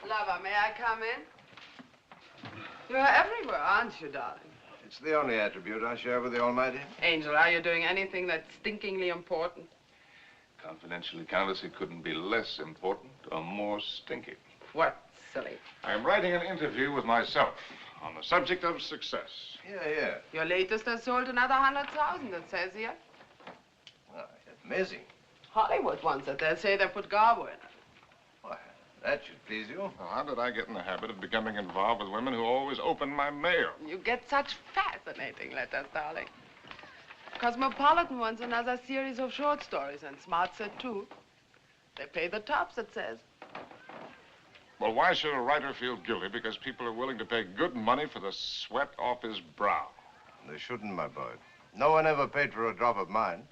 Lover, may I come in? You're everywhere, aren't you, darling? It's the only attribute I share with the Almighty. Angel, are you doing anything that's stinkingly important? Confidentially, Countess, it couldn't be less important or more stinky. What, silly? I'm writing an interview with myself on the subject of success. Yeah. Your latest has sold another 100,000, it says here. Oh, amazing. Hollywood wants it. They say they put Garbo in it. Why, that should please you. Well, how did I get in the habit of becoming involved with women who always open my mail? You get such fascinating letters, darling. Cosmopolitan wants another series of short stories, and Smart said too. They pay the tops, it says. Well, why should a writer feel guilty because people are willing to pay good money for the sweat off his brow? They shouldn't, my boy. No one ever paid for a drop of mine,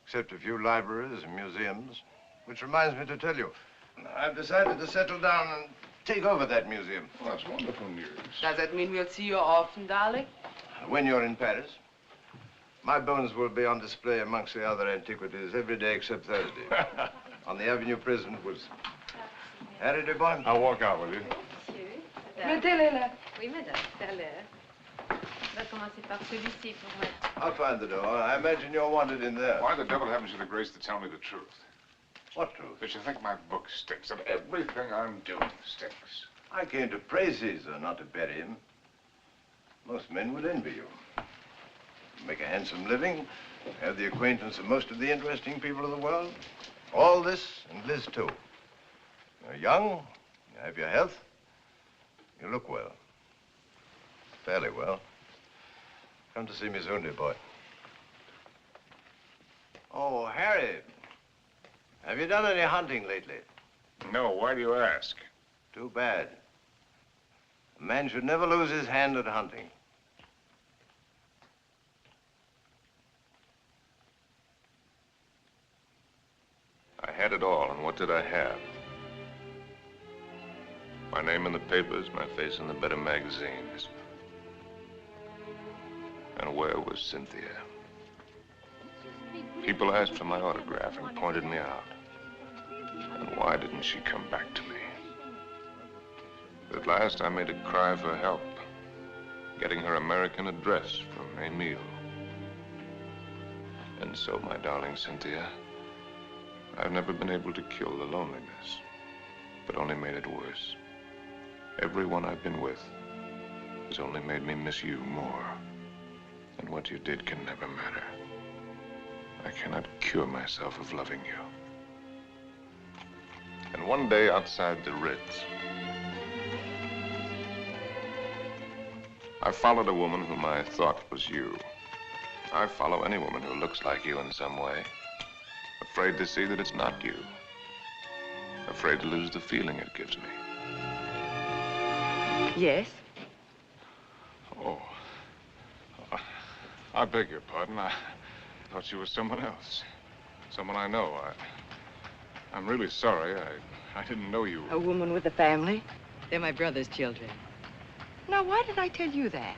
except a few libraries and museums. Which reminds me to tell you, I've decided to settle down and take over that museum. Well, that's wonderful news. Does that mean we'll see you often, darling? When you're in Paris, my bones will be on display amongst the other antiquities every day except Thursday. On the Avenue President Wilson. Harry, dear boy. I'll walk out with you. Mettez-les là. Oui, madame, tout à l'heure. On va commencer par celui-ci pour mettre. I'll find the door. I imagine you're wanted in there. Why the devil haven't you the grace to tell me the truth? What truth? That you think my book stinks, and everything I'm doing stinks. I came to praise Caesar, not to bury him. Most men would envy you. Make a handsome living, have the acquaintance of most of the interesting people of the world. All this, and Liz too. You're young, you have your health, you look well. Fairly well. Come to see me soon, dear boy. Oh, Harry, have you done any hunting lately? No, why do you ask? Too bad. A man should never lose his hand at hunting. I had it all, and what did I have? My name in the papers, my face in the better magazines. And where was Cynthia? People asked for my autograph and pointed me out. And why didn't she come back to me? At last, I made a cry for help, getting her American address from Emile. And so, my darling Cynthia, I've never been able to kill the loneliness, but only made it worse. Everyone I've been with has only made me miss you more. And what you did can never matter. I cannot cure myself of loving you. And one day outside the Ritz, I followed a woman whom I thought was you. I follow any woman who looks like you in some way. Afraid to see that it's not you. Afraid to lose the feeling it gives me. Yes? Oh. I beg your pardon. I thought you were someone else. Someone I know. I'm really sorry. I didn't know you. A woman with a family? They're my brother's children. Now, why did I tell you that?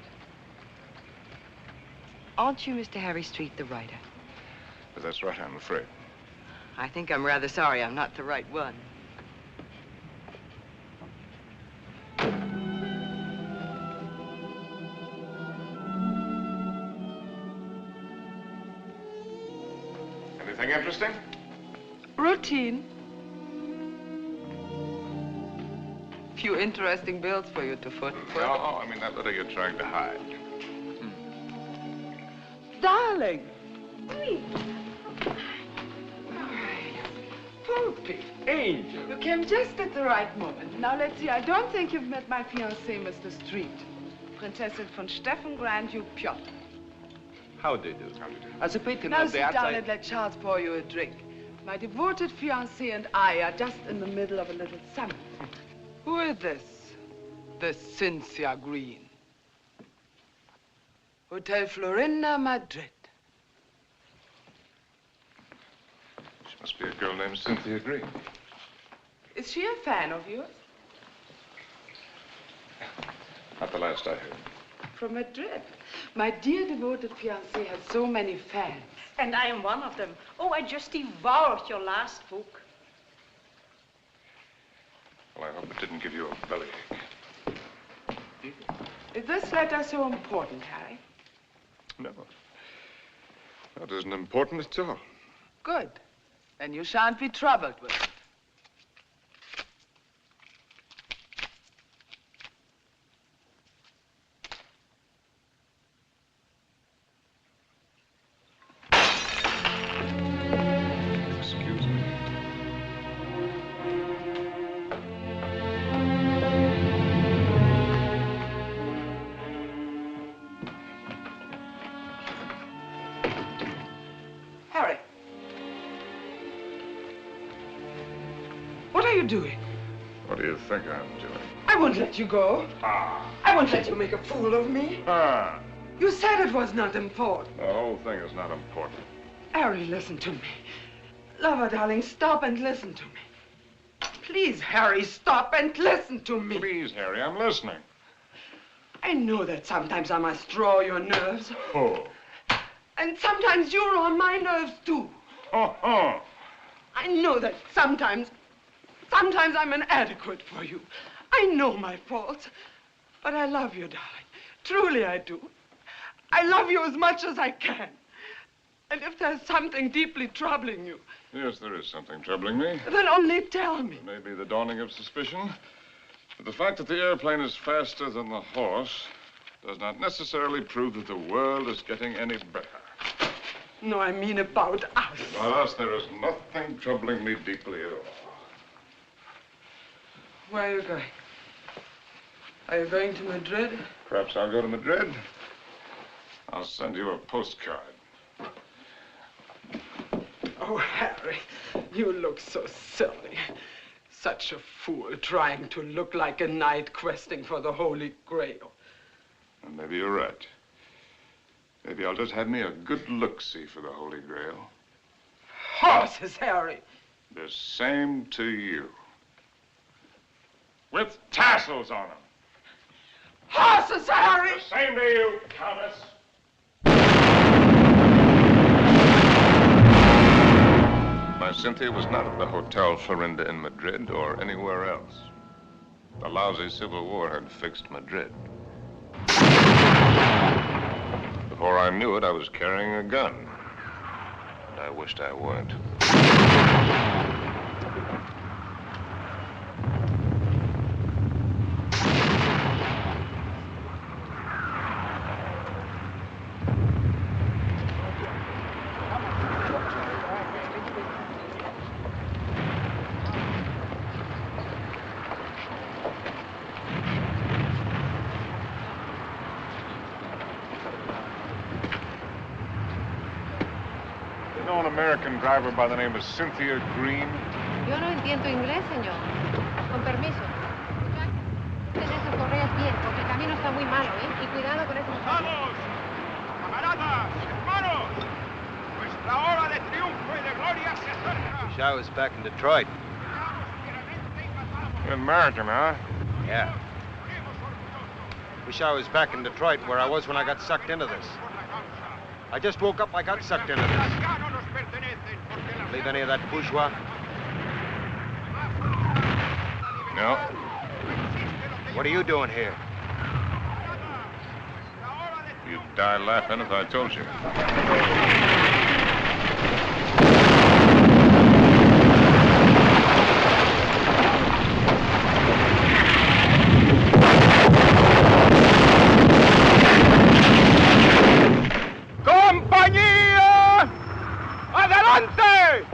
Aren't you Mr. Harry Street, the writer? But that's right, I'm afraid. I think I'm rather sorry I'm not the right one. Anything interesting? Routine. Few interesting bills for you to foot. No, I mean that letter you're trying to hide. Darling. Poopy. Angel. You came just at the right moment. Now, let's see. I don't think you've met my fiancé, Mr. Street. Prinzessin von Steffen, Grand Duke Piotr. How do you do? As a patron Now of the sit down outside... and let Charles pour you a drink. My devoted fiancé and I are just in the middle of a little summit. Who is this? This Cynthia Green. Hotel Florinda, Madrid. She must be a girl named Cynthia Green. Is she a fan of yours? Not the last I heard. From Madrid. My dear devoted fiancé has so many fans. And I am one of them. Oh, I just devoured your last book. Well, I hope it didn't give you a bellyache. Is this letter so important, Harry? No. That isn't important at all. Good. Then you shan't be troubled with it. Excuse me. Harry. What are you doing? What do you think I'm doing? I won't let you go. Ah. I won't let you make a fool of me. Ah. You said it was not important. The whole thing is not important. Harry, listen to me. Lover, darling, stop and listen to me. Please, Harry, stop and listen to me. Please, Harry, I'm listening. I know that sometimes I must draw your nerves. Oh. And sometimes you're on my nerves, too. Oh. I know that sometimes I'm inadequate for you. I know my faults. But I love you, darling. Truly I do. I love you as much as I can. And if there's something deeply troubling you... Yes, there is something troubling me. Then only tell me. Maybe the dawning of suspicion. But the fact that the airplane is faster than the horse does not necessarily prove that the world is getting any better. No, I mean about us. About us, there is nothing troubling me deeply at all. Where are you going? Are you going to Madrid? Perhaps I'll go to Madrid. I'll send you a postcard. Oh, Harry, you look so silly. Such a fool trying to look like a knight questing for the Holy Grail. And maybe you're right. Maybe I'll just have me a good look-see for the Holy Grail. Horses, Harry. The same to you. With tassels on them. Horses, Harry! The same to you, Countess. My Cynthia was not at the Hotel Florinda in Madrid or anywhere else. The lousy Civil War had fixed Madrid. Before I knew it, I was carrying a gun. And I wished I weren't. An American driver by the name of Cynthia Green. Yo no entiendo inglés, señor. Con permiso. Ten esas correas bien, porque el camino está muy malo, ¿eh? Y cuidado con esos... ¡Vamos! ¡Camaradas! ¡Hermanos! Nuestra hora de triunfo y de gloria se acerca. Wish I was back in Detroit. You're American, huh? Yeah. Wish I was back in Detroit where I was when I got sucked into this. I just woke up, I got sucked into this. Believe any of that bourgeois? No. What are you doing here? You'd die laughing if I told you. ¡Compañía! ¡Adelante!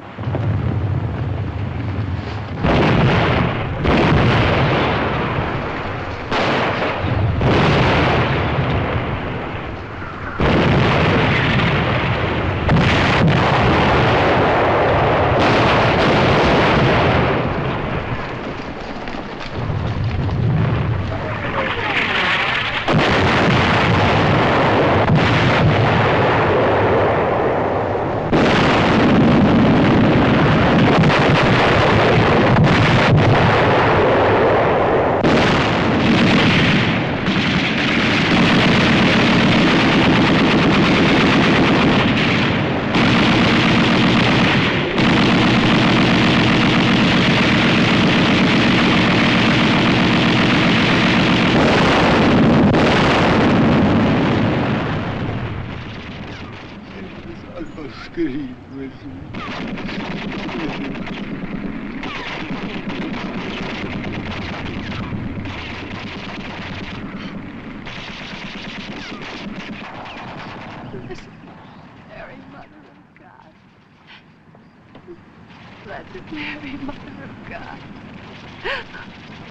Blessed Mary, Mother of God.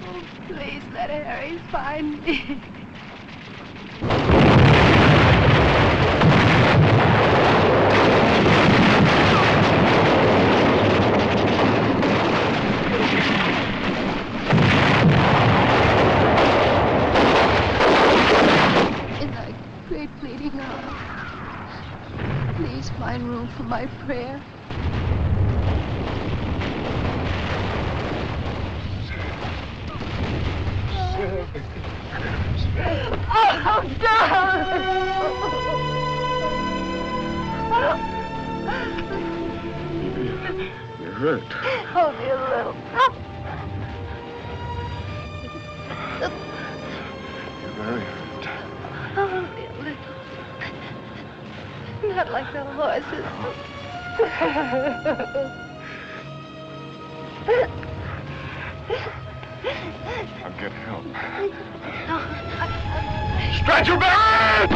Oh, please let Harry find me. In thy great pleading hour, please find room for my prayer. Oh, darling! You're hurt. Only a little. You're very hurt. Only a little. Not like the horses. I'll get help. Stretcher bearer!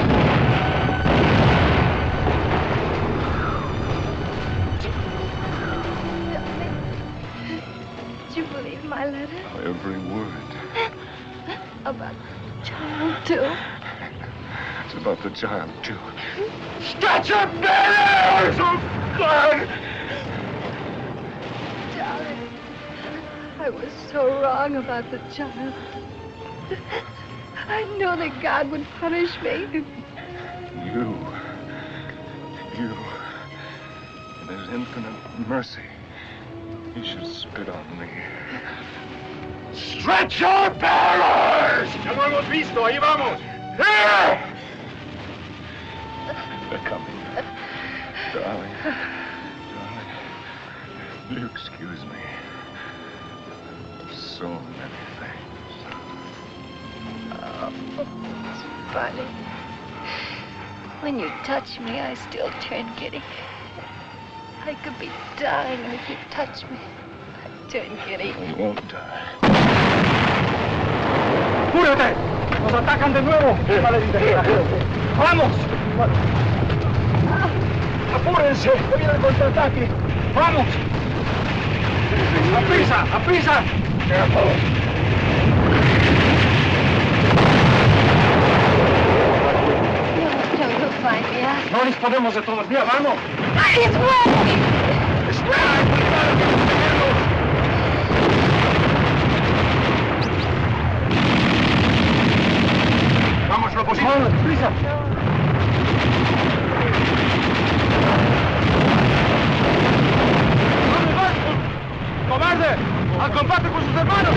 Did you believe my letter? Every word. About the child, too? It's about the child, too. Stretcher bearers! Oh, God! Darling, I was so wrong about the child. I knew that God would punish me. You, in his infinite mercy, he should spit on me. Stretch your barrels! Ya lo hemos visto, ahí vamos. They're coming. Darling. Darling. Will you excuse me? So many things. Oh, it's funny. When you touch me, I still turn giddy. I could be dying, and if you touch me, I turn giddy. We won't die. ¡Apúrate! ¡Nos atacan de nuevo! ¡Vamos! ¡Apúrense! ¡Que viene el contraataque! ¡Vamos! ¡Aprisa! ¡Aprisa! You'll find me out. No disponemos de todo el día, vamos. It's raining! Vamos, lo posible. ¡Vamos, prisa! ¡Cobarde! ¡Al combate con sus hermanos!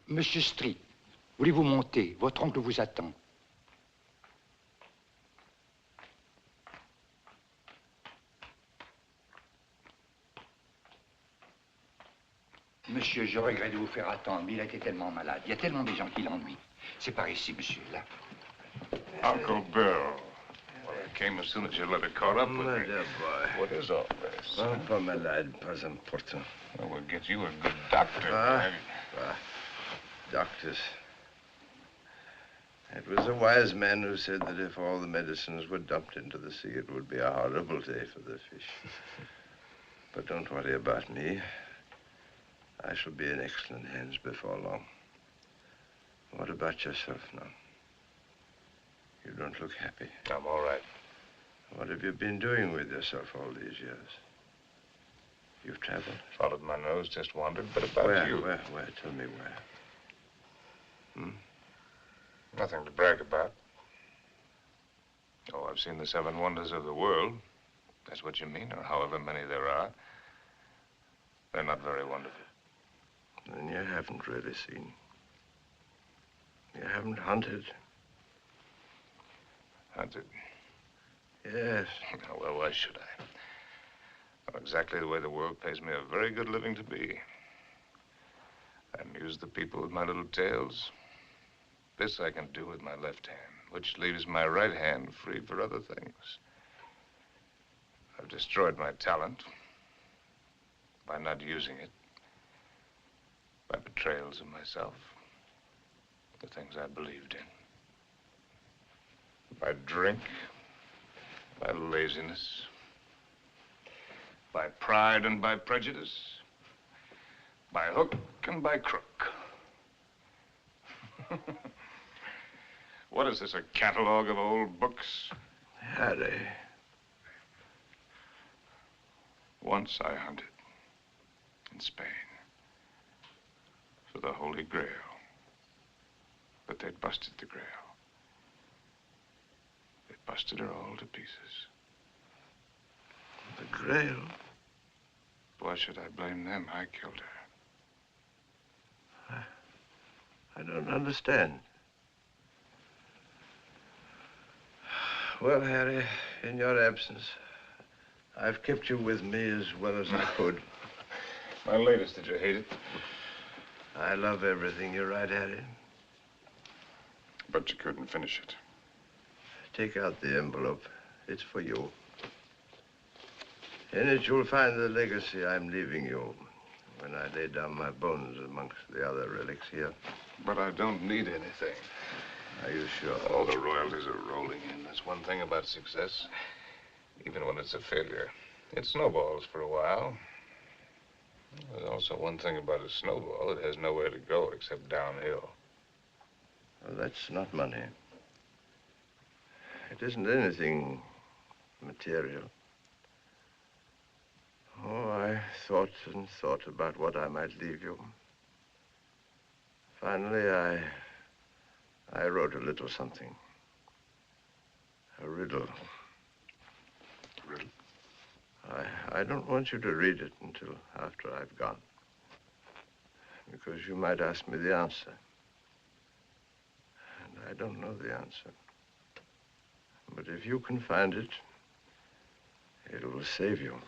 Monsieur Street, voulez-vous monter? Votre oncle vous attend. Monsieur, je regrette de vous faire attendre, mais il a été tellement malade. Il y a tellement de gens qui l'ennuient. C'est par ici, monsieur, là. Uncle Bill. Well, I came as soon as your letter caught up with me. Dear boy. What is all this? Oh, pas malade, pas important. Well, we'll get you a good doctor. Doctors. It was a wise man who said that if all the medicines were dumped into the sea, it would be a horrible day for the fish. But don't worry about me. I shall be in excellent hands before long. What about yourself now? You don't look happy. I'm all right. What have you been doing with yourself all these years? You've traveled? Followed my nose, just wandered, but about you. Where? Tell me where. Nothing to brag about. Oh, I've seen the 7 wonders of the world. That's what you mean, or however many there are. They're not very wonderful. Then you haven't really seen. You haven't hunted. Hunted? Yes. Oh, well, why should I? Well, exactly the way the world pays me a very good living to be. I amuse the people with my little tales. This I can do with my left hand, which leaves my right hand free for other things. I've destroyed my talent by not using it, by betrayals of myself, the things I believed in, by drink, by laziness, by pride and by prejudice, by hook and by crook. What is this, a catalog of old books? Harry. Once I hunted in Spain for the Holy Grail, but they'd busted the Grail. They busted her all to pieces. The Grail? Why should I blame them? I killed her. I don't understand. Well, Harry, in your absence, I've kept you with me as well as I could. My latest, did you hate it? I love everything you write, Harry. But you couldn't finish it. Take out the envelope. It's for you. In it, you'll find the legacy I'm leaving you when I lay down my bones amongst the other relics here. But I don't need anything. Are you sure? All the royalties are rolling in. That's one thing about success. Even when it's a failure, it snowballs for a while. There's also one thing about a snowball. It has nowhere to go except downhill. Well, that's not money. It isn't anything material. Oh, I thought and thought about what I might leave you. Finally, I wrote a little something. A riddle. Riddle? I don't want you to read it until after I've gone. Because you might ask me the answer. And I don't know the answer. But if you can find it, it will save you.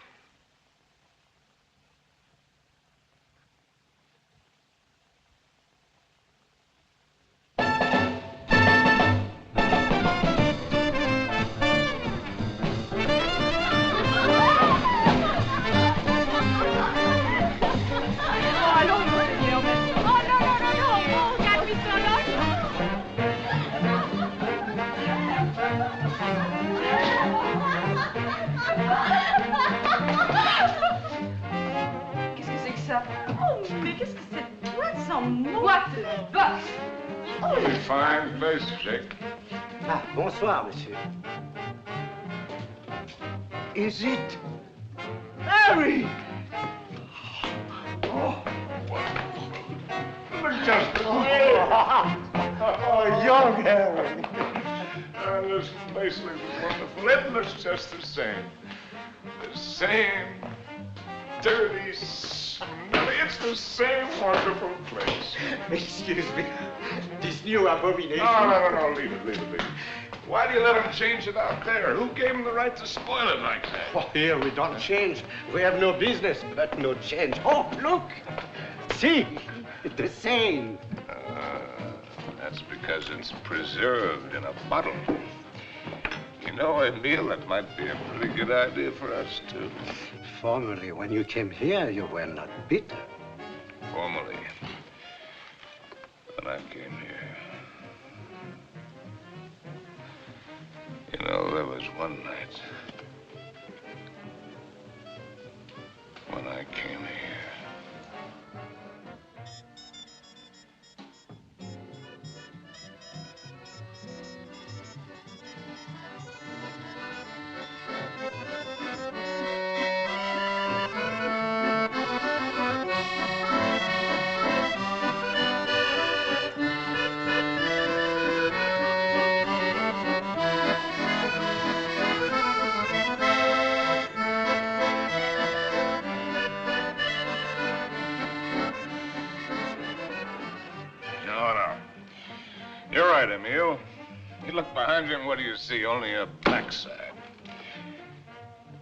Qu'est-ce que c'est que ça? Oh, mais qu'est-ce que cette boîte sans nom? What the box? Very fine place, Jake. Ah, bonsoir, monsieur. Is it Harry? Oh, just Oh, young Harry. This place looks wonderful. It looks just the same. The same dirty, smelly. It's the same wonderful place. Excuse me. This new abomination. No. Leave it. Why do you let him change it out there? Who gave him the right to spoil it like that? Oh, here we don't change. We have no business, but no change. Oh, look. See, the same. That's because it's preserved in a bottle. You know, Emile, that might be a pretty good idea for us, too. Formerly, when you came here, you were not bitter. Formerly, when I came here. You know, there was one night when I came here. No. You're right, Emile. You look behind you and what do you see? Only a backside.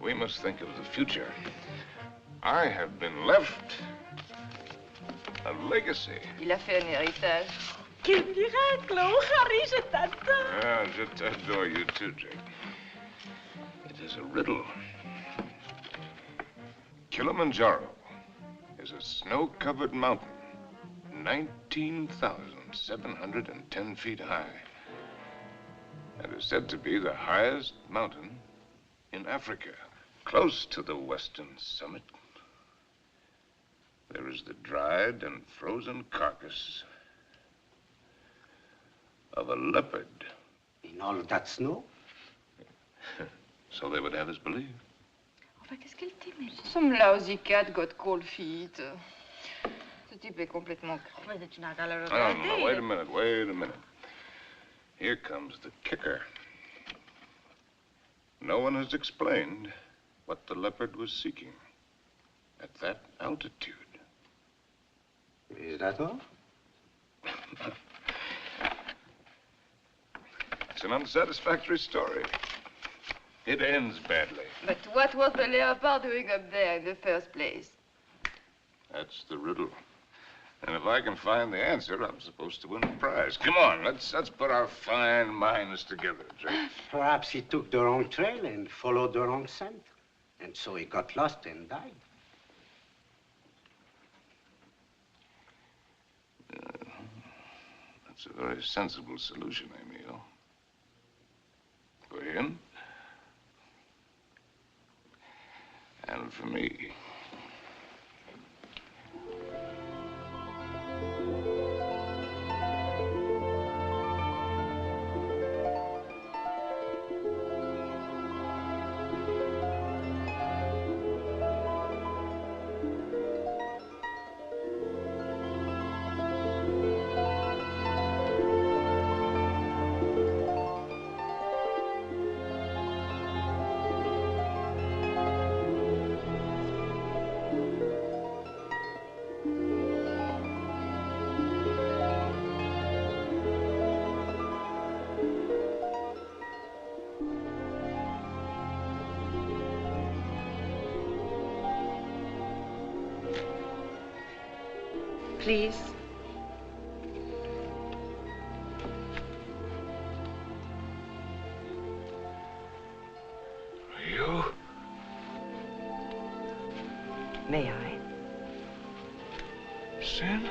We must think of the future. I have been left a legacy. Il a fait un héritage. Quel miracle! Oh, Harry, je t'adore. Yeah, je adore you too, Jake. It is a riddle. Kilimanjaro is a snow-covered mountain, 19,710 feet high, and is said to be the highest mountain in Africa. Close to the western summit, there is the dried and frozen carcass of a leopard. In all that snow? So they would have us believe. Enfin, qu'est-ce qu'elle t'aimait? Some lousy cat got cold feet. Ce type est complètement crevé. Tu n'as qu'à le regarder. No, wait a minute. Here comes the kicker. No one has explained what the leopard was seeking at that altitude. Is that all? It's an unsatisfactory story. It ends badly. But what was the leopard doing up there in the first place? That's the riddle. And if I can find the answer, I'm supposed to win a prize. Come on, let's put our fine minds together, Jake. Perhaps he took the wrong trail and followed the wrong scent. And so he got lost and died. That's a very sensible solution, Emile. For him. And for me. please. You? May I? Sin?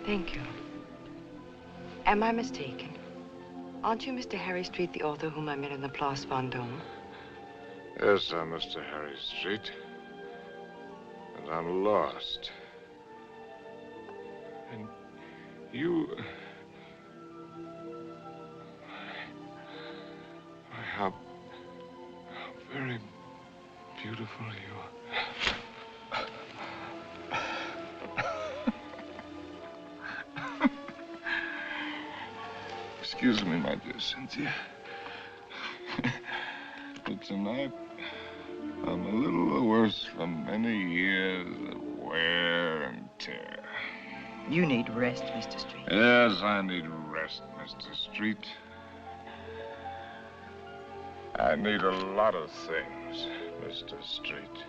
Thank you. Am I mistaken? Aren't you Mr. Harry Street, the author whom I met in the Place Vendôme? Yes, I'm Mr. Harry Street. And I'm lost. And you... How very beautiful you are. Excuse me, my dear Cynthia. But tonight, I'm a little worse from many years of wear and tear. You need rest, Mr. Street. Yes, I need rest, Mr. Street. I need a lot of things, Mr. Street.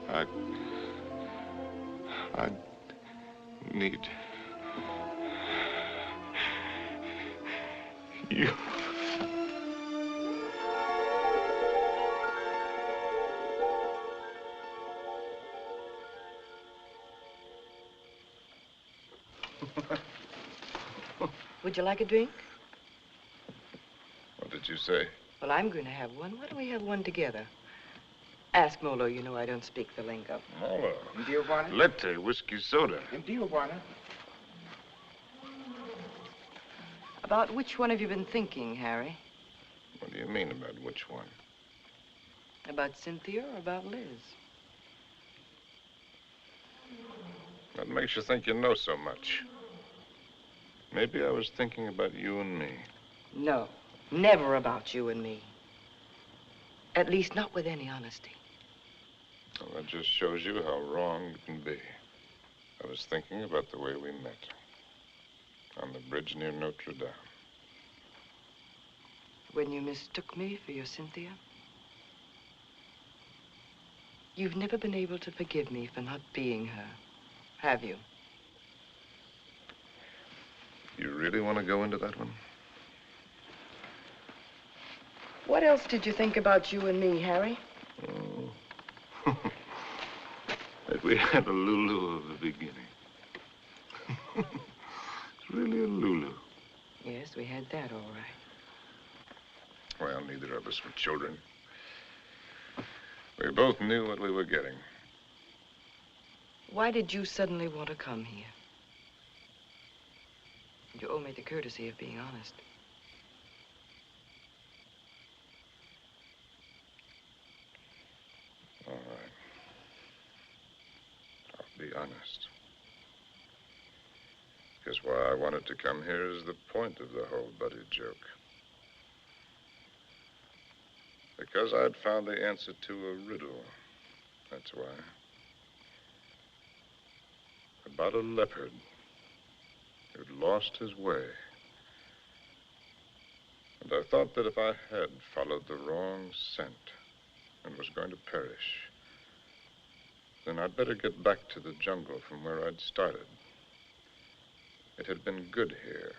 I need you. Would you like a drink? What did you say? Well, I'm going to have one. Why don't we have one together? Ask Molo. You know I don't speak the lingo. Molo. Indio Buona? Latte, whiskey soda. Indio Buona? About which one have you been thinking, Harry? What do you mean about which one? About Cynthia or about Liz? What makes you think you know so much? Maybe I was thinking about you and me. No, never about you and me. At least not with any honesty. Well, that just shows you how wrong it can be. I was thinking about the way we met. On the bridge near Notre Dame. When you mistook me for your Cynthia? You've never been able to forgive me for not being her, have you? You really want to go into that one? What else did you think about you and me, Harry? Oh. That we had a Lulu of the beginning. It's really a Lulu. Yes, we had that all right. Well, neither of us were children. We both knew what we were getting. Why did you suddenly want to come here? You owe me the courtesy of being honest. All right. I'll be honest. Because why I wanted to come here is the point of the whole buddy joke. Because I'd found the answer to a riddle. That's why. About a leopard who'd lost his way. And I thought that if I had followed the wrong scent and was going to perish, then I'd better get back to the jungle from where I'd started. It had been good here.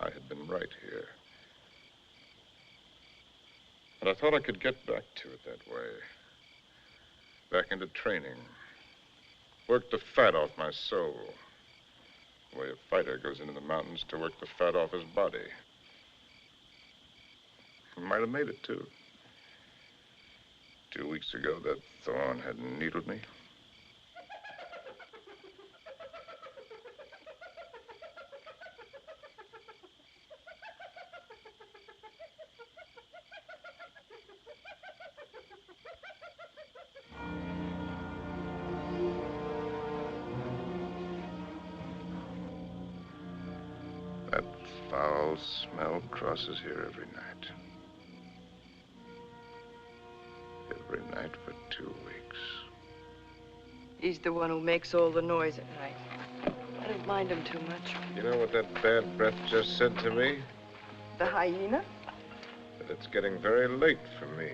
I had been right here. And I thought I could get back to it that way. Back into training. Work the fat off my soul. The way a fighter goes into the mountains to work the fat off his body. I might have made it, too. 2 weeks ago, that thorn had needled me. That foul smell crosses here every night. Every night for 2 weeks. He's the one who makes all the noise at night. I don't mind him too much. You know what that bad breath just said to me? Mr. Hyena. But it's getting very late for me.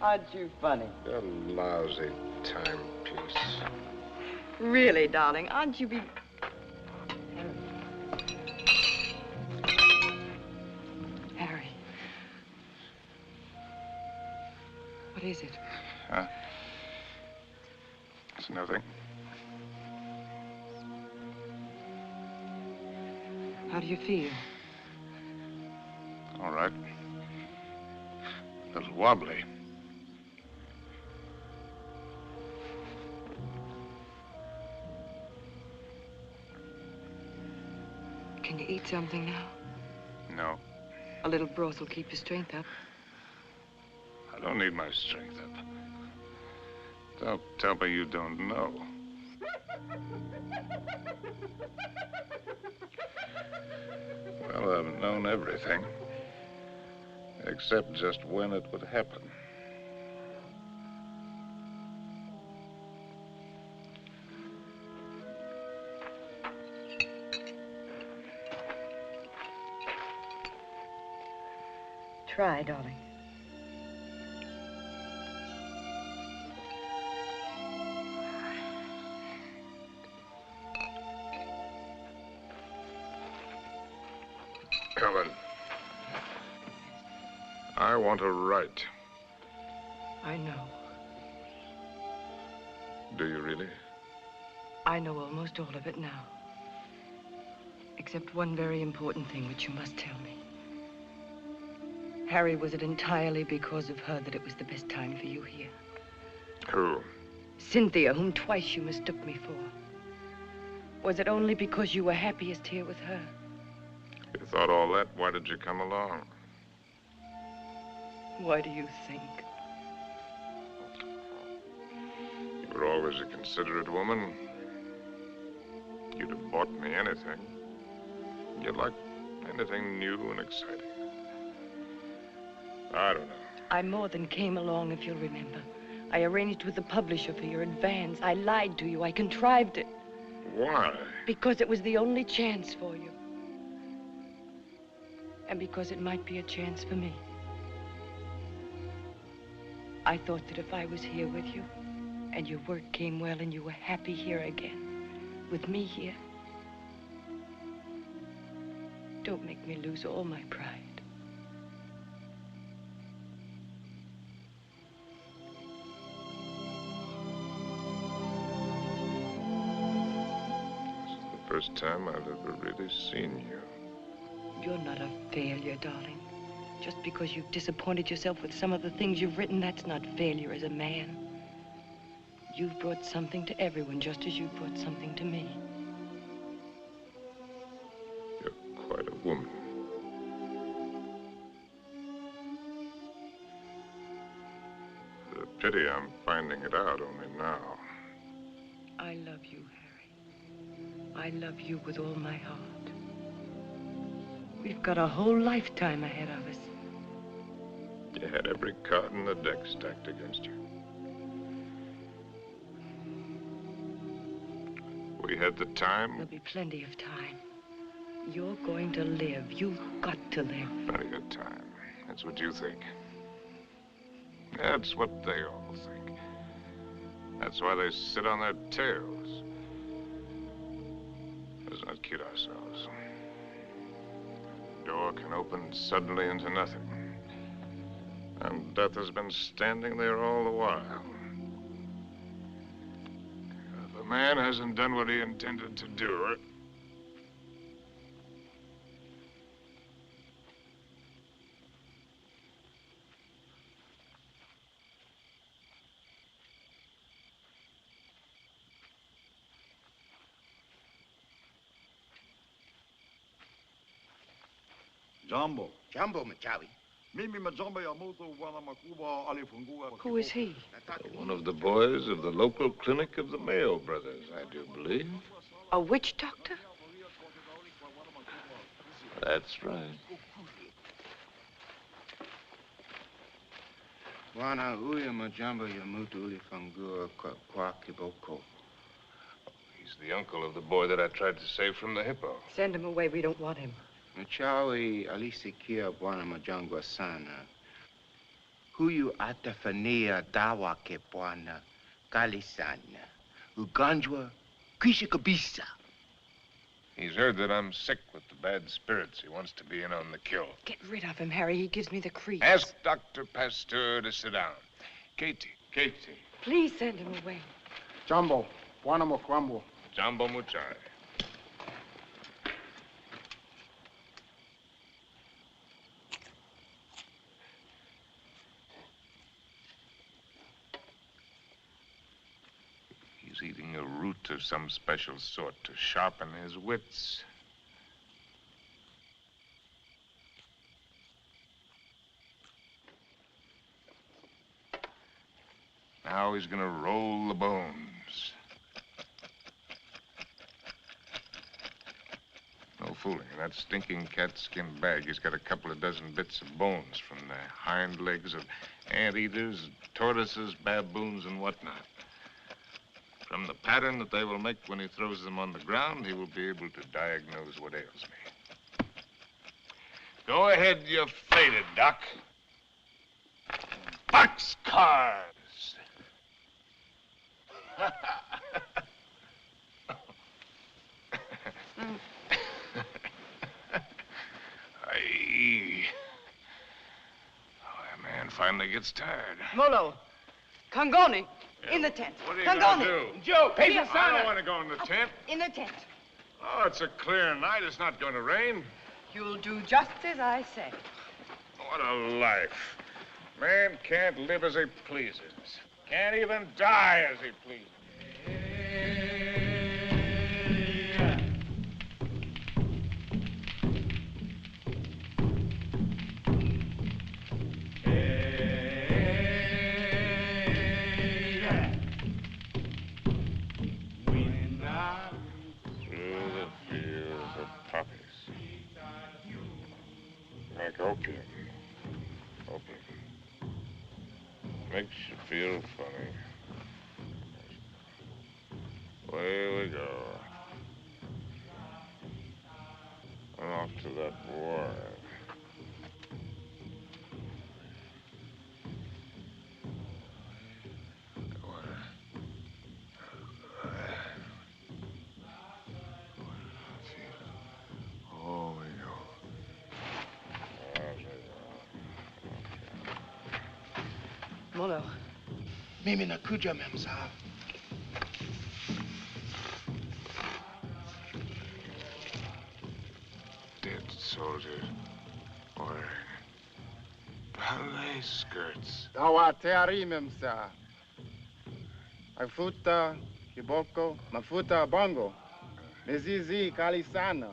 Aren't you funny? A lousy timepiece. Really, darling, aren't you be... Harry. What is it? Huh? It's nothing. How do you feel? All right. A little wobbly. Can you eat something now? No, A little broth will keep your strength up. I don't need my strength up. Don't tell me you don't know. Well, I've known everything. Except just when it would happen. Try, darling. Helen, I want to write. I know. Do you really? I know almost all of it now. Except one very important thing which you must tell me. Harry, was it entirely because of her that it was the best time for you here? Who? Cynthia, whom twice you mistook me for. Was it only because you were happiest here with her? You thought all that? Why did you come along? Why do you think? You were always a considerate woman. You'd have bought me anything. You'd like anything new and exciting. I don't know. I more than came along, if you'll remember. I arranged with the publisher for your advance. I lied to you. I contrived it. Why? Because it was the only chance for you. And because it might be a chance for me. I thought that if I was here with you, and your work came well, and you were happy here again, with me here, don't make me lose all my pride. First time I've ever really seen you. You're not a failure, darling. Just because you've disappointed yourself with some of the things you've written, that's not failure as a man. You've brought something to everyone, just as you've brought something to me. You're quite a woman. It's a pity I'm finding it out only now. I love you, Harry. I love you with all my heart. We've got a whole lifetime ahead of us. You had every card in the deck stacked against you. We had the time. There'll be plenty of time. You're going to live. You've got to live. Plenty of time. That's what you think. That's what they all think. That's why they sit on their tails. Let's not kid ourselves. The door can open suddenly into nothing. And death has been standing there all the while. If a man hasn't done what he intended to do, Jumbo. Jumbo Machawi. Who is he? one of the boys of the local clinic of the Mayo Brothers, I do believe. A witch doctor? That's right. Wana uya majambo ya mutu uli fangua kwa kiboko. He's the uncle of the boy that I tried to save from the hippo. Send him away. We don't want him. Chawi alisikia Bwana Majangwa sana. Huyu atafania dawa ke Bwana kali sana. Ugonjwa kwisha kabisa. He's heard that I'm sick with the bad spirits. He wants to be in on the kill. Get rid of him, Harry. He gives me the creeps. Ask Dr. Pasteur to sit down. Katie. Please send him away. Jumbo, Bwana Mokwambo. Jumbo Muchai. He's eating a root of some special sort to sharpen his wits. Now he's gonna roll the bones. No fooling. In that stinking catskin bag, he's got a couple of dozen bits of bones from the hind legs of anteaters, tortoises, baboons, and whatnot. From the pattern that they will make when he throws them on the ground, he will be able to diagnose what ails me. Go ahead, you faded duck. Boxcars! Aye. Oh, that man finally gets tired. Molo, Kangoni, in the tent. What are you Kangoni. gonna do? Joe, I don't want to go in the tent. In the tent. Oh, it's a clear night. It's not going to rain. You'll do just as I say. What a life. Man can't live as he pleases. Can't even die as he pleases. Through the fields of poppies. Like opium. Opium. Makes you feel funny. Away we go. And off to that war. Oh, we go. Molo. Mimi nakuja, Mem Sahib. Dead soldiers wearing ballet skirts. Dawa teari memsa. Afuta, kiboko, mafuta bongo. Mizizi kali sana.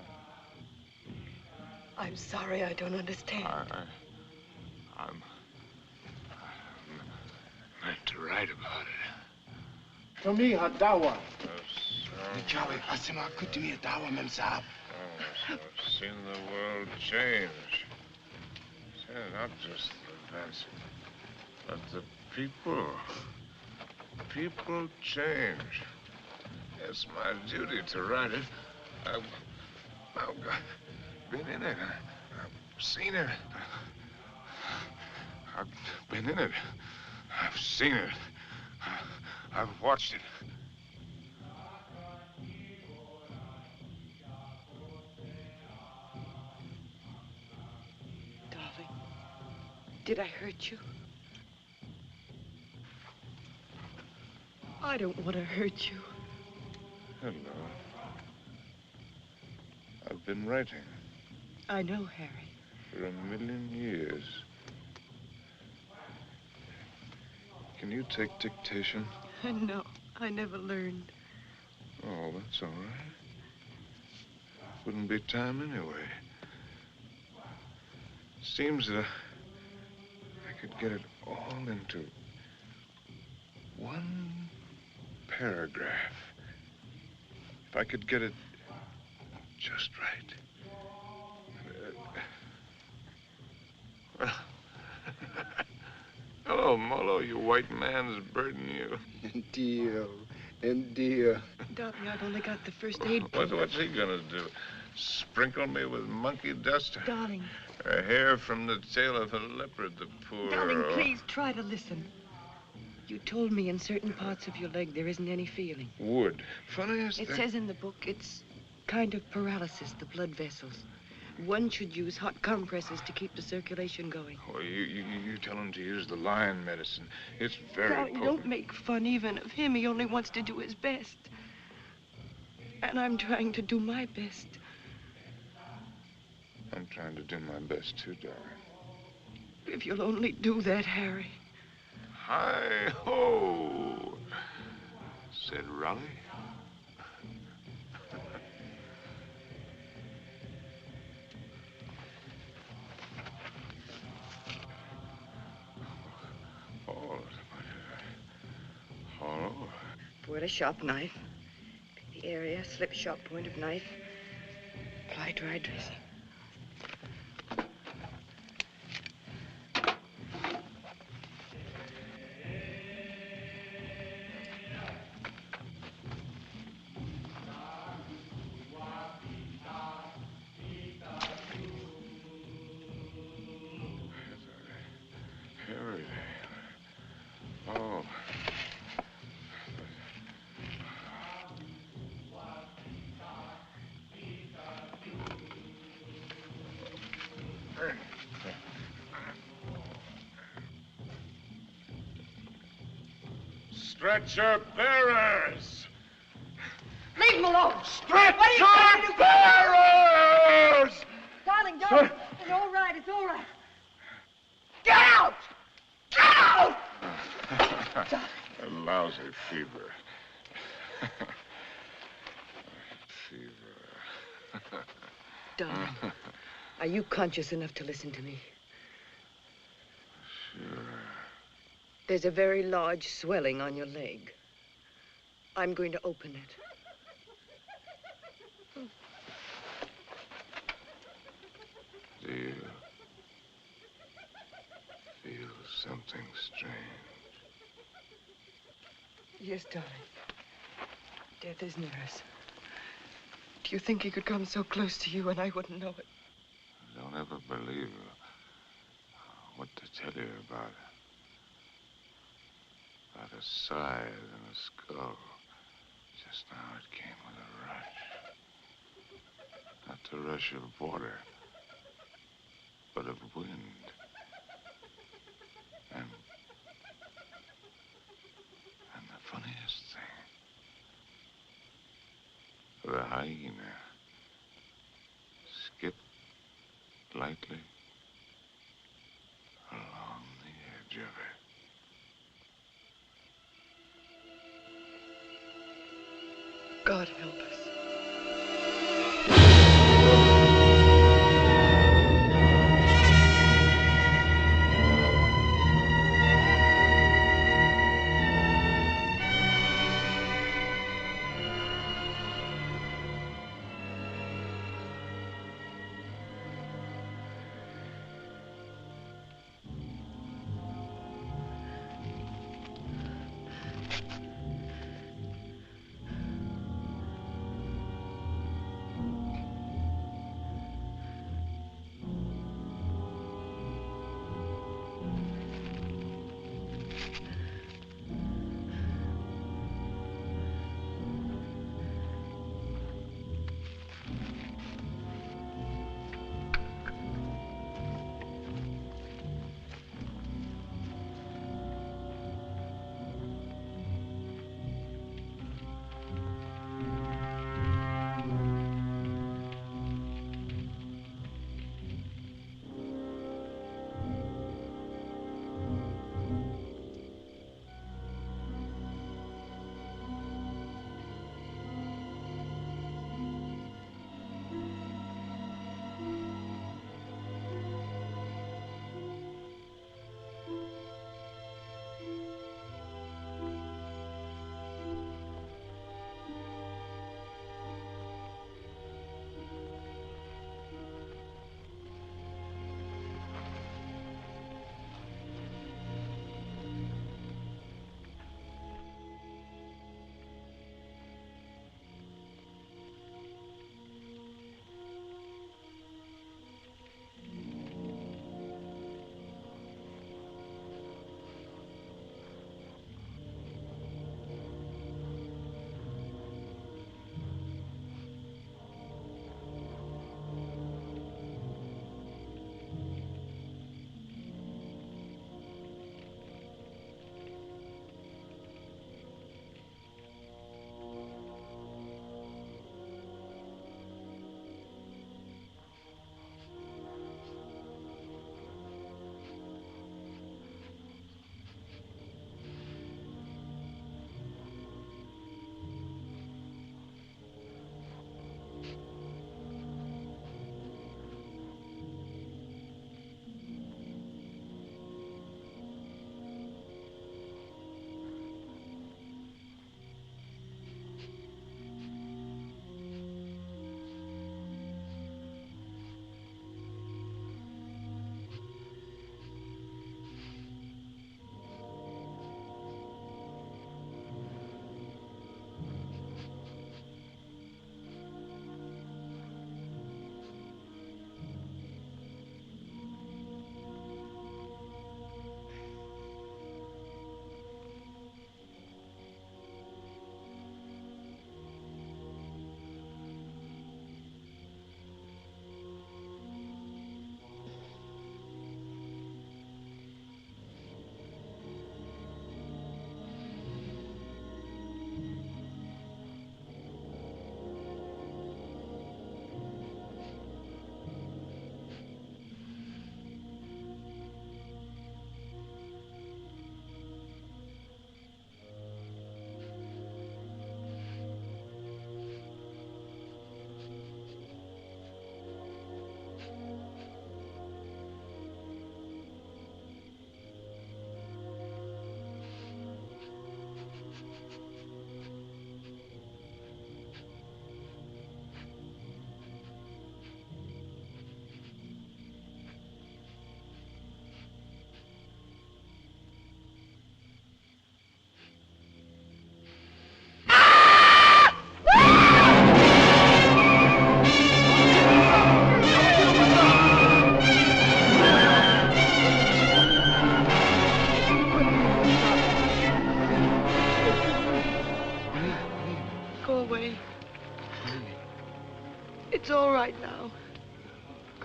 I'm sorry, I don't understand. I'm meant to write about it. To me, hadawa. Chawi asema kutumia dawa, Mem Sahib. I've seen the world change. Not just the events, but the people. People change. It's my duty to write it. I've been in it. I've seen it. I've been in it. I've seen it. I've watched it. Darling, did I hurt you? I don't want to hurt you. Hello. I've been writing I know, Harry. for 1,000,000 years. Can you take dictation? No, I never learned. Oh, that's all right. Wouldn't be time anyway. Seems that I could get it all into one paragraph. If I could get it just right. Well, hello, Molo, you white man's burden, you. Dear, and dear. Darling, I've only got the first aid. What's he gonna do? Sprinkle me with monkey dust. Darling. A hair from the tail of a leopard, the poor... Darling, please try to listen. You told me in certain parts of your leg there isn't any feeling. Wood. Funniest It thing... says in the book it's kind of paralysis, the blood vessels. One should use hot compresses to keep the circulation going. Oh, you tell him to use the lion medicine. It's very Darling, potent. don't make fun even of him. He only wants to do his best. And I'm trying to do my best. I'm trying to do my best, too, darling. If you'll only do that, Harry. Hi-ho, said Raleigh. Oh. Pour a sharp knife. In the area, slip sharp point of knife. Apply dry dressing. Harry. Oh. Stretcher bearers! Leave him alone! Stretcher bearers! Darling, don't! It's all right, it's all right. Get out! Get out! A lousy fever. Fever. Darling, are you conscious enough to listen to me? Sure. There's a very large swelling on your leg. I'm going to open it. Do you feel something strange? Yes, darling. Death is near us. Do you think he could come so close to you and I wouldn't know it? Don't ever believe what to tell you about it. About a scythe and a skull. Just now it came with a rush. Not the rush of water, but of wind. And the funniest thing, the hyena skipped lightly along the edge of it. God help us.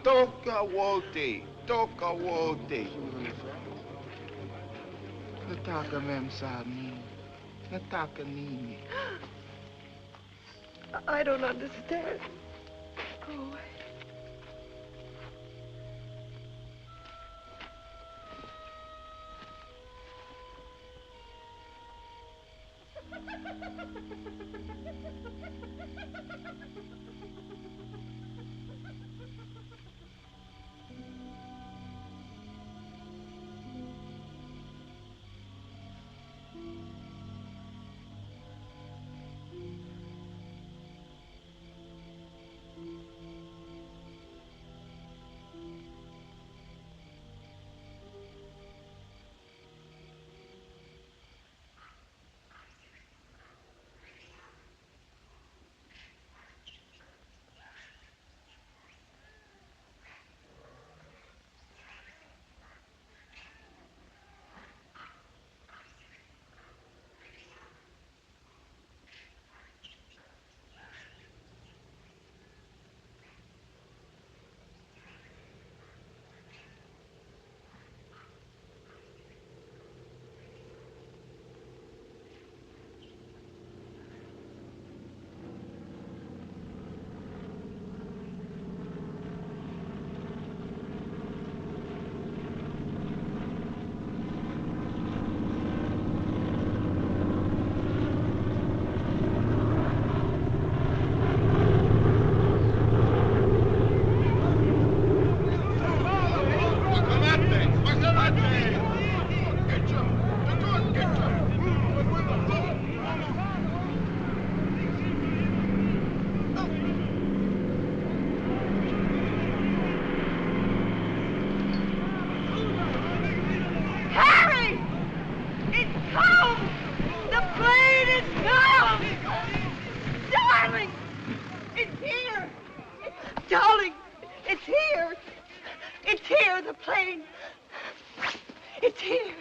Toka wote. Toka wote. Nataka memsa nini. Nataka nini. I don't understand. Go away. Darling, it's here. It's here, the plane. It's here.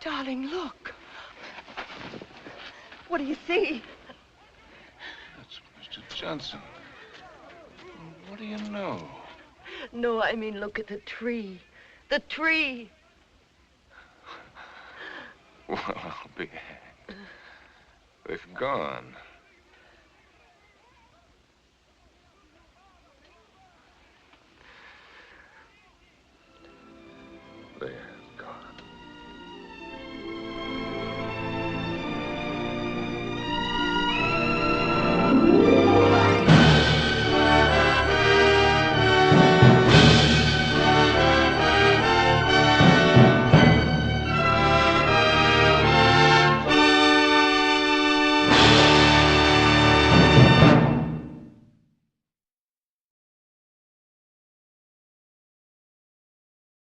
Darling, look. What do you see? That's Mr. Johnson. What do you know? No, I mean, look at the tree. The tree. Well, I'll be hanged. They've gone.